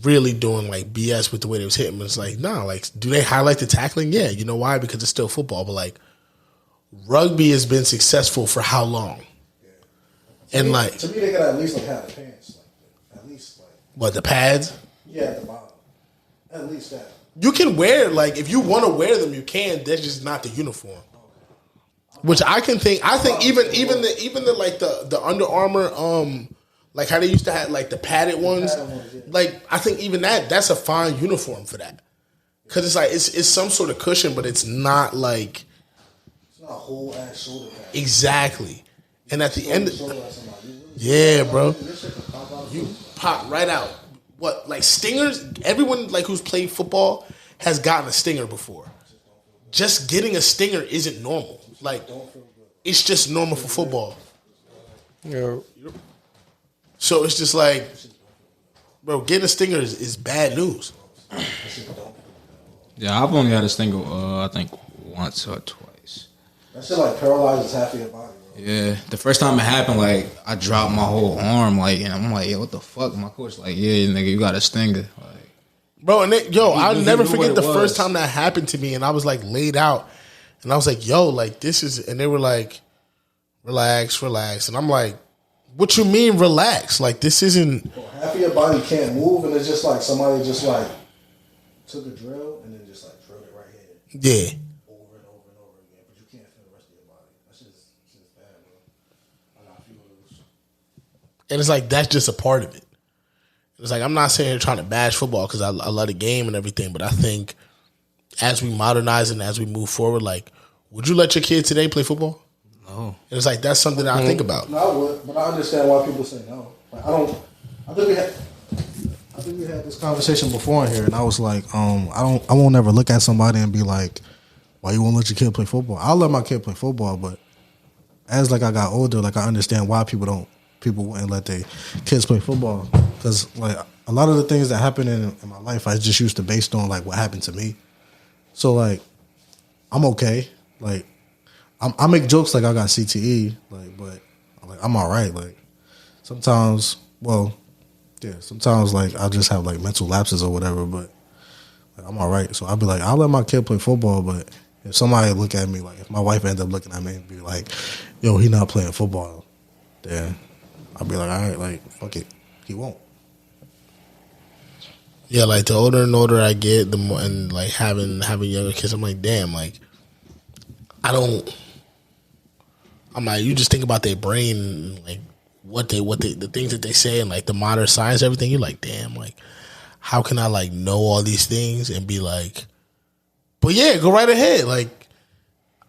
really doing like BS with the way they was hitting. It's like, nah, like do they highlight the tackling? Yeah, you know why? Because it's still football. But like rugby has been successful for how long? Yeah. And like to me, they gotta at least like have the pants, like at least like what, the pads? Yeah, at the bottom, at least that. You can wear like if you want to wear them, you can. That's just not the uniform. Which I think even the like the Under Armour like how they used to have like the padded ones, like I think even that's a fine uniform for that, because it's like it's some sort of cushion, but it's not like it's not a whole ass shoulder pad. Exactly. And at the end, yeah, bro, you pop right out. What, like stingers? Everyone like who's played football has gotten a stinger before. Just getting a stinger isn't normal. Like it's just normal for football. Yeah. So it's just like, bro, getting a stinger is bad news. Yeah, I've only had a stinger, I think once or twice. That shit like paralyzes half of your body, bro. Yeah, the first time it happened, like I dropped my whole arm, like, and I'm like, yo, what the fuck? My coach like, yeah, nigga, you got a stinger, like, bro. And I'll never knew forget what the it first was. time that happened to me, and I was like laid out, and I was like, yo, like this is, and they were like, relax, and I'm like, what you mean relax? Like this isn't. Bro, half of your body can't move, and it's just like somebody just like took a drill and then just like drilled it right here. Yeah. Over and over and over again, but you can't feel the rest of your body. That shit's bad, bro. I got a few of those. And it's like that's just a part of it. It's like I'm not saying here trying to bash football because I love the game and everything, but I think as we modernize and as we move forward, like, would you let your kid today play football? no. And it's like that's something that I think about. No, I would, but I understand why people say no. Like, I think we had this conversation before in here, and I was like, I won't ever look at somebody and be like, why you won't let your kid play football? I'll let my kid play football, but as like I got older, like I understand why people wouldn't let their kids play football, because like a lot of the things that happen in my life, I just used to based on like what happened to me. So like, I'm okay. Like, I make jokes like I got CTE, like, but like I'm all right. Like sometimes, sometimes like I just have like mental lapses or whatever, but like, I'm all right. So I'll be like, I'll let my kid play football, but if somebody look at me, like if my wife end up looking at me and be like, yo, he not playing football, then I'll be like, all right, like fuck it, he won't. Yeah, like the older and older I get, the more, and like having younger kids, I'm like, damn, like I'm like, you just think about their brain, like what the things that they say and like the modern science, everything. You're like, damn, like how can I like know all these things and be like, but yeah, go right ahead. Like,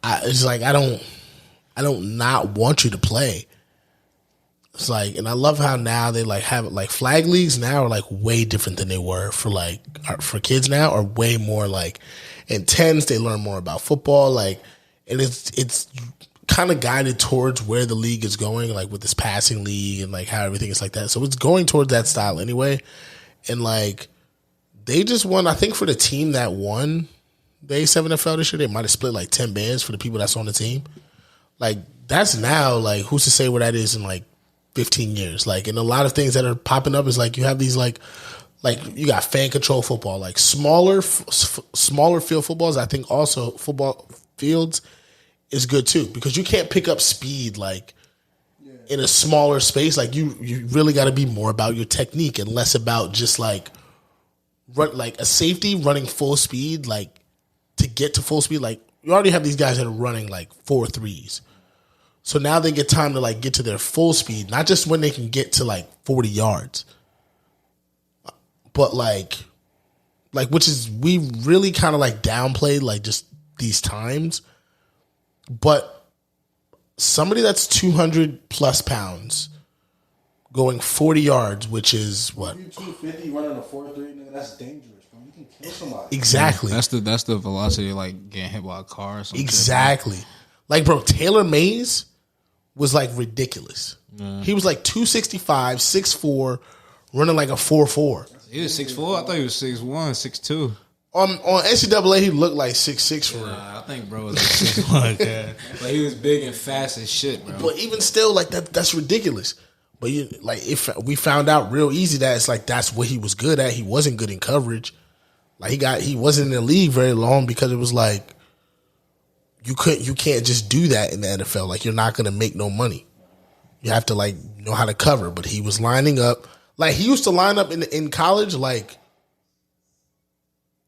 it's like I don't not want you to play. It's like, and I love how now they like have it like flag leagues now are like way different than they were for kids now, are way more like intense. They learn more about football, like, and it's kind of guided towards where the league is going, like with this passing league and like how everything is like that. So it's going towards that style anyway. And like they just won, I think for the team that won the A7FL this year, they might have split like 10 bands for the people that's on the team. Like that's now like who's to say where that is in like 15 years. Like, and a lot of things that are popping up is like you have these like you got fan control football, like smaller field footballs. I think also football fields is good too, because you can't pick up speed like in a smaller space. Like you really got to be more about your technique and less about just like a safety running full speed. Like to get to full speed, like you already have these guys that are running like 4.3s. So now they get time to like get to their full speed, not just when they can get to like 40 yards, but like which is, we really kind of like downplayed like just these times. But somebody that's 200 plus pounds going 40 yards, which is what? 250 running a 4.3, nigga, that's dangerous, bro. You can kill somebody. Exactly. That's the velocity of like getting hit by a car or something. Exactly. Like, bro, Taylor Mays was like ridiculous. He was like 265, 6'4", running like a 4.4. He was 6'4"? I thought he was 6'1", 6'2". On NCAA, he looked like 6'6" for real. I think bro was like 6'1". Yeah. But he was big and fast as shit, bro. But even still, like that's ridiculous. But if we found out real easy that it's like that's what he was good at. He wasn't good in coverage. Like he wasn't in the league very long because it was like you can't just do that in the NFL. Like you're not gonna make no money. You have to like know how to cover. But he was lining up like he used to line up in college like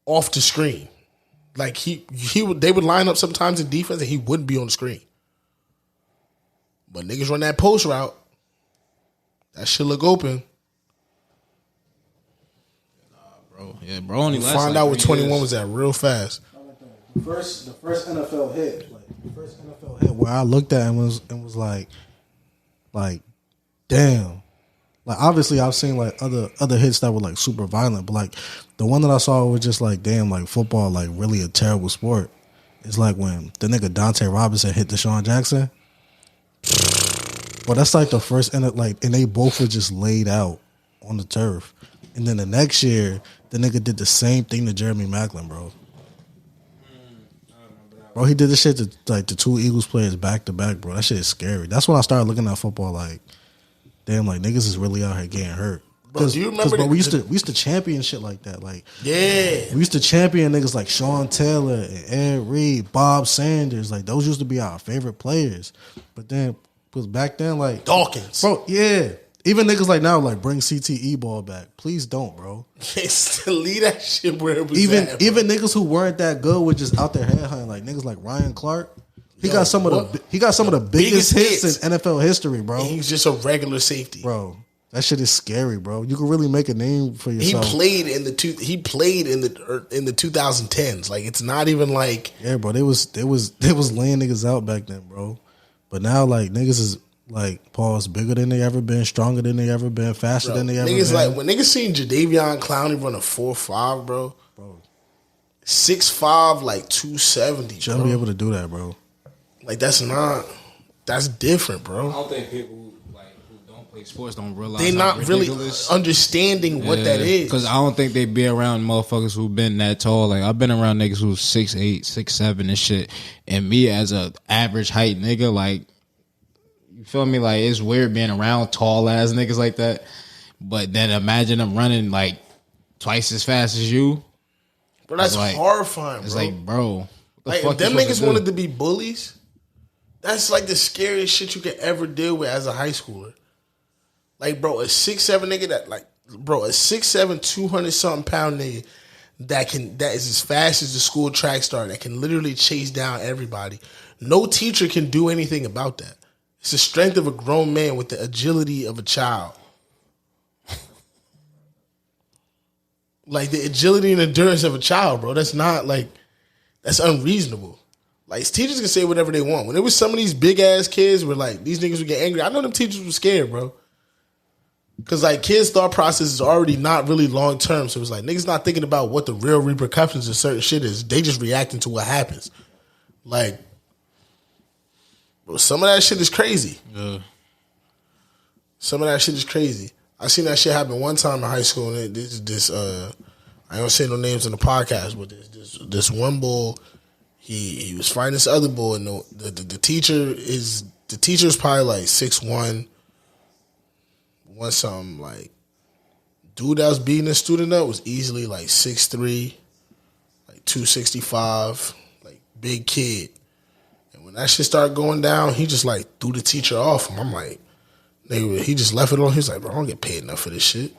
off the screen. Like they would line up sometimes in defense and he wouldn't be on the screen. But niggas run that post route. That shit look open. Bro. Yeah, bro only last Find like out what 21 years. was at real fast. The first NFL hit, where I looked at and was like, damn. Like obviously I've seen like other hits that were like super violent, but like the one that I saw was just like, damn, like football like really a terrible sport. It's like when the nigga Dante Robinson hit Deshaun Jackson. Well, that's like the first and they both were just laid out on the turf. And then the next year, the nigga did the same thing to Jeremy Maclin, bro. Bro, he did this shit to like the two Eagles players back to back, bro. That shit is scary. That's when I started looking at football like, damn, like niggas is really out here getting hurt. Bro, do you remember? Bro, we used to champion shit like that. Like, yeah, we used to champion niggas like Sean Taylor and Ed Reed, Bob Sanders. Like those used to be our favorite players. But then, because back then, like Dawkins, bro, yeah. Even niggas like now, like bring CTE ball back. Please don't, bro. Leave that shit where it was. Even at, niggas who weren't that good were just out there headhunting. Like niggas like Ryan Clark. He got some of the biggest hits in NFL history, bro. And he's just a regular safety, bro. That shit is scary, bro. You can really make a name for yourself. He played in the 2010s. Like it's not even like bro. They was laying niggas out back then, bro. But now like niggas is like pause bigger than they ever been, stronger than they ever been, faster than they ever been. Niggas like when niggas seen Jadeveon Clowney run a 4.5, bro. 6'5", like 270. Shouldn't be able to do that, bro. Like that's different, bro. I don't think people who don't play sports don't realize they not really understanding what that is. Because I don't think they be around motherfuckers who've been that tall. Like I've been around niggas who's 6'8", 6'7", and shit. And me as a average height nigga, like you feel me? Like it's weird being around tall ass niggas like that. But then imagine them running like twice as fast as you. Bro, that's like, horrifying, bro. It's like, bro, like if them niggas wanted to be bullies, that's like the scariest shit you could ever deal with as a high schooler. Like, bro, a 6'7" nigga a 6'7", 200-something pound nigga that is as fast as the school track star that can literally chase down everybody. No teacher can do anything about that. It's the strength of a grown man with the agility of a child. Like the agility and endurance of a child, bro. That's not like, that's unreasonable. Like teachers can say whatever they want. When there was some of these big ass kids where like these niggas would get angry, I know them teachers were scared, bro. Cause like kids' thought process is already not really long term. So it's like niggas not thinking about what the real repercussions of certain shit is. They just reacting to what happens. Like, bro, some of that shit is crazy. Yeah. Some of that shit is crazy. I seen that shit happen one time in high school, and this I don't say no names in the podcast, but this one boy, he was fighting this other boy, and the teacher's probably like 6'1", one something. Like dude that was beating the student up was easily like 6'3", like 265, like big kid. And when that shit started going down, he just like threw the teacher off him. I'm like, nigga, he just left it on. He's like, bro, I don't get paid enough for this shit.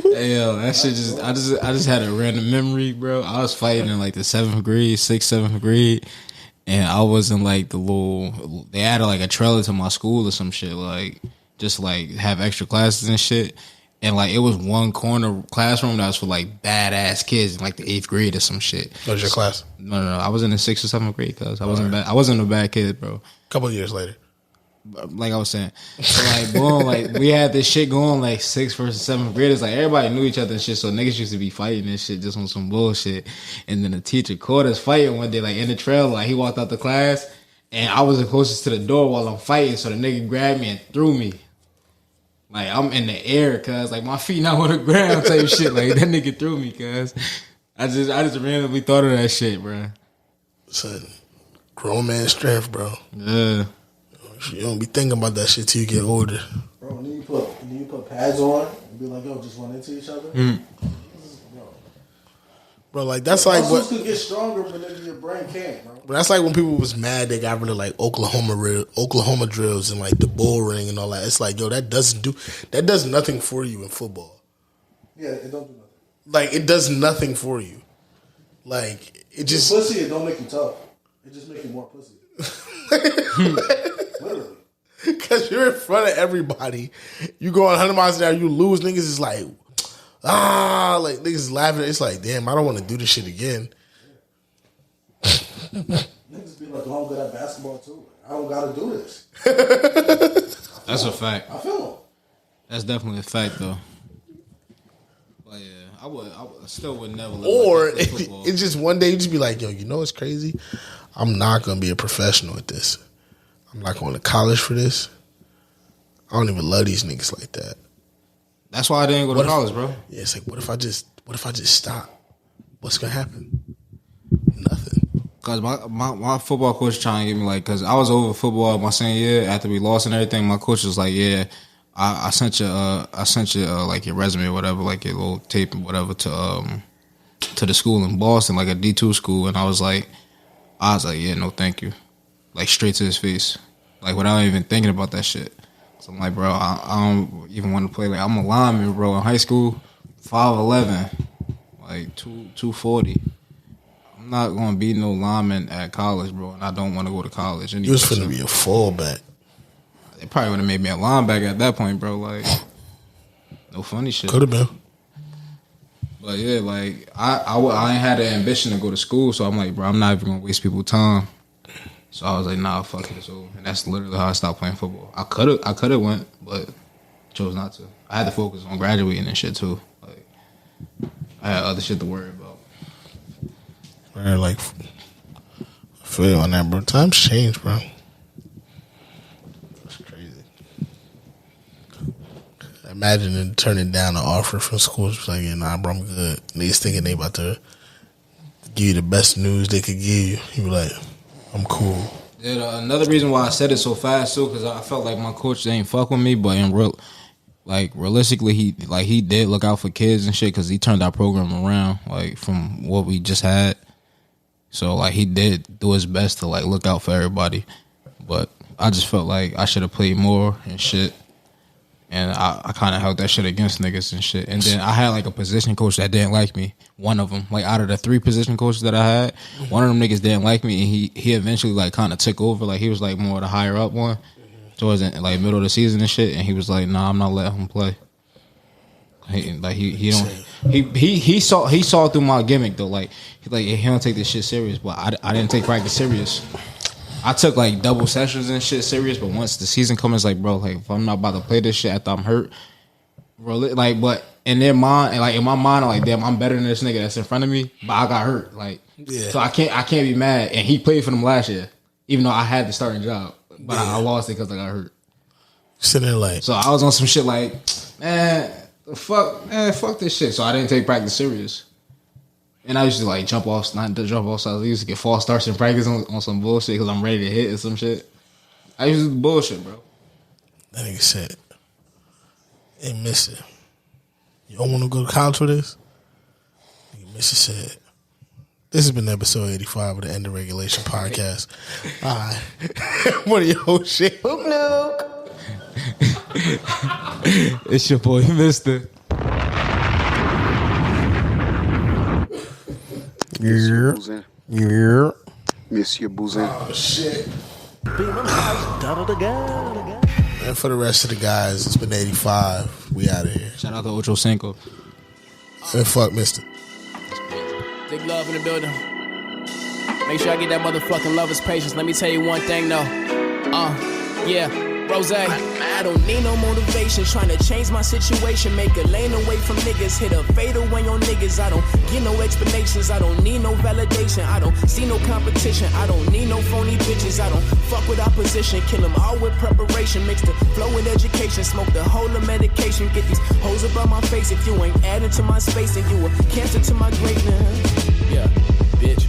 Hey, yo, that shit I just had a random memory, bro. I was fighting in like the 7th grade, and I was in like they added like a trailer to my school or some shit, like just like have extra classes and shit. And like it was one corner classroom that was for like badass kids in like the 8th grade or some shit. What was your class? No, I was in the 6th or 7th grade, cause I wasn't a bad kid, bro. A couple of years later. Like I was saying, so like boom, like we had this shit going like 6th versus 7th graders. Like everybody knew each other and shit, so niggas used to be fighting and shit just on some bullshit. And then the teacher caught us fighting one day, like in the trail. Like he walked out the class, and I was the closest to the door while I'm fighting. So the nigga grabbed me and threw me. Like I'm in the air, cause like my feet not on the ground type shit. Like that nigga threw me, cause I just randomly thought of that shit, bro. Son, grown man strength, bro. Yeah. You don't be thinking about that shit till you get older. Bro, when you put pads on and be like, yo, just run into each other. Bro, like that's like muscles what could get stronger, but then your brain can't, bro. But that's like when people was mad they got rid of like Oklahoma drills and like the bull ring and all that. It's like, yo, that does nothing for you in football. Yeah, it don't do nothing. Like it does nothing for you. Like it just pussy. It don't make you tough. It just make you more pussy. Literally. Because you're in front of everybody. You go 100 miles an hour, you lose. Niggas is like, like niggas is laughing. It's like, damn, I don't want to do this shit again. Niggas be like, oh, I'm good at basketball too. I don't got to do this. That's a fact. I feel them. That's definitely a fact, though. But yeah, I still would never. Or it's just one day you just be like, yo, you know what's crazy? I'm not gonna be a professional at this. I'm not going to college for this. I don't even love these niggas like that. That's why I didn't go to college, bro. Yeah, it's like, what if I just stop? What's gonna happen? Nothing. Cause my football coach trying to get me like, cause I was over football my senior year after we lost and everything. My coach was like, yeah, I sent you like your resume or whatever, like your little tape or whatever to the school in Boston, like a D2 school, and I was like, yeah, no, thank you. Like straight to his face, like without even thinking about that shit. So I'm like, bro, I don't even want to play. Like I'm a lineman, bro. In high school, 5'11", like 240. I'm not gonna be no lineman at college, bro, and I don't want to go to college. You was finna be a fullback. They probably would have made me a linebacker at that point, bro. Like, no funny shit. Could have been. But yeah, like I ain't had the ambition to go to school, so I'm like, bro, I'm not even gonna waste people's time. So I was like, nah, fuck it. So, and that's literally how I stopped playing football. I could have went, but chose not to. I had to focus on graduating and shit too. Like, I had other shit to worry about. Man, like, I feel you on that, bro. Times change, bro. It's crazy. Imagine turning down an offer from school. It's like, yeah, nah, bro, I'm good. Niggas thinking they about to give you the best news they could give you. You be like, I'm cool. Yeah, another reason why I said it so fast too, because I felt like my coach ain't fuck with me, but realistically, he did look out for kids and shit, because he turned our program around, like from what we just had. So like he did do his best to like look out for everybody, but I just felt like I should have played more and shit. And I kind of held that shit against niggas and shit. And then I had like a position coach that didn't like me. One of them, like out of the 3 position coaches that I had, one of them niggas didn't like me, and he eventually like kind of took over. Like he was like more the higher up one towards the, like middle of the season and shit. And he was like, "Nah, I'm not letting him play." He saw through my gimmick though. Like he don't take this shit serious, but I didn't take practice serious. I took like double sessions and shit serious, but once the season comes, it's like, bro, like if I'm not about to play this shit after I'm hurt, bro, like, but in their mind, like in my mind, I'm like, damn, I'm better than this nigga that's in front of me, but I got hurt, like, so I can't be mad. And he played for them last year, even though I had the starting job, but I lost it because I got hurt. Sitting there like, so I was on some shit like, fuck this shit. So I didn't take practice serious. And I used to like jump off sides. I used to get false starts in practice on some bullshit because I'm ready to hit or some shit. I used to do bullshit, bro. That nigga said, hey, Misye, you don't want to go to college for this? Nigga, Misye said, this has been episode 85 of the End of Regulation podcast. All right. What are your whole shit? Boop nuke. It's your boy, Mister. Misye Bousin. Yeah. Misye Bousin. Oh, shit. And for the rest of the guys, it's been 85. We out of here. Shout out to Ocho Cinco. And fuck Mister. Big love in the building. Make sure I get that motherfucking lover's patience. Let me tell you one thing though. Yeah. Rose, I don't need no motivation. Trying to change my situation. Make a lane away from niggas. Hit a fade away on niggas. I don't get no explanations. I don't need no validation. I don't see no competition. I don't need no phony bitches. I don't fuck with opposition. Kill them all with preparation. Mix the flow with education. Smoke the whole of medication. Get these hoes up on my face. If you ain't adding to my space, then you a cancer to my greatness. Yeah, bitch.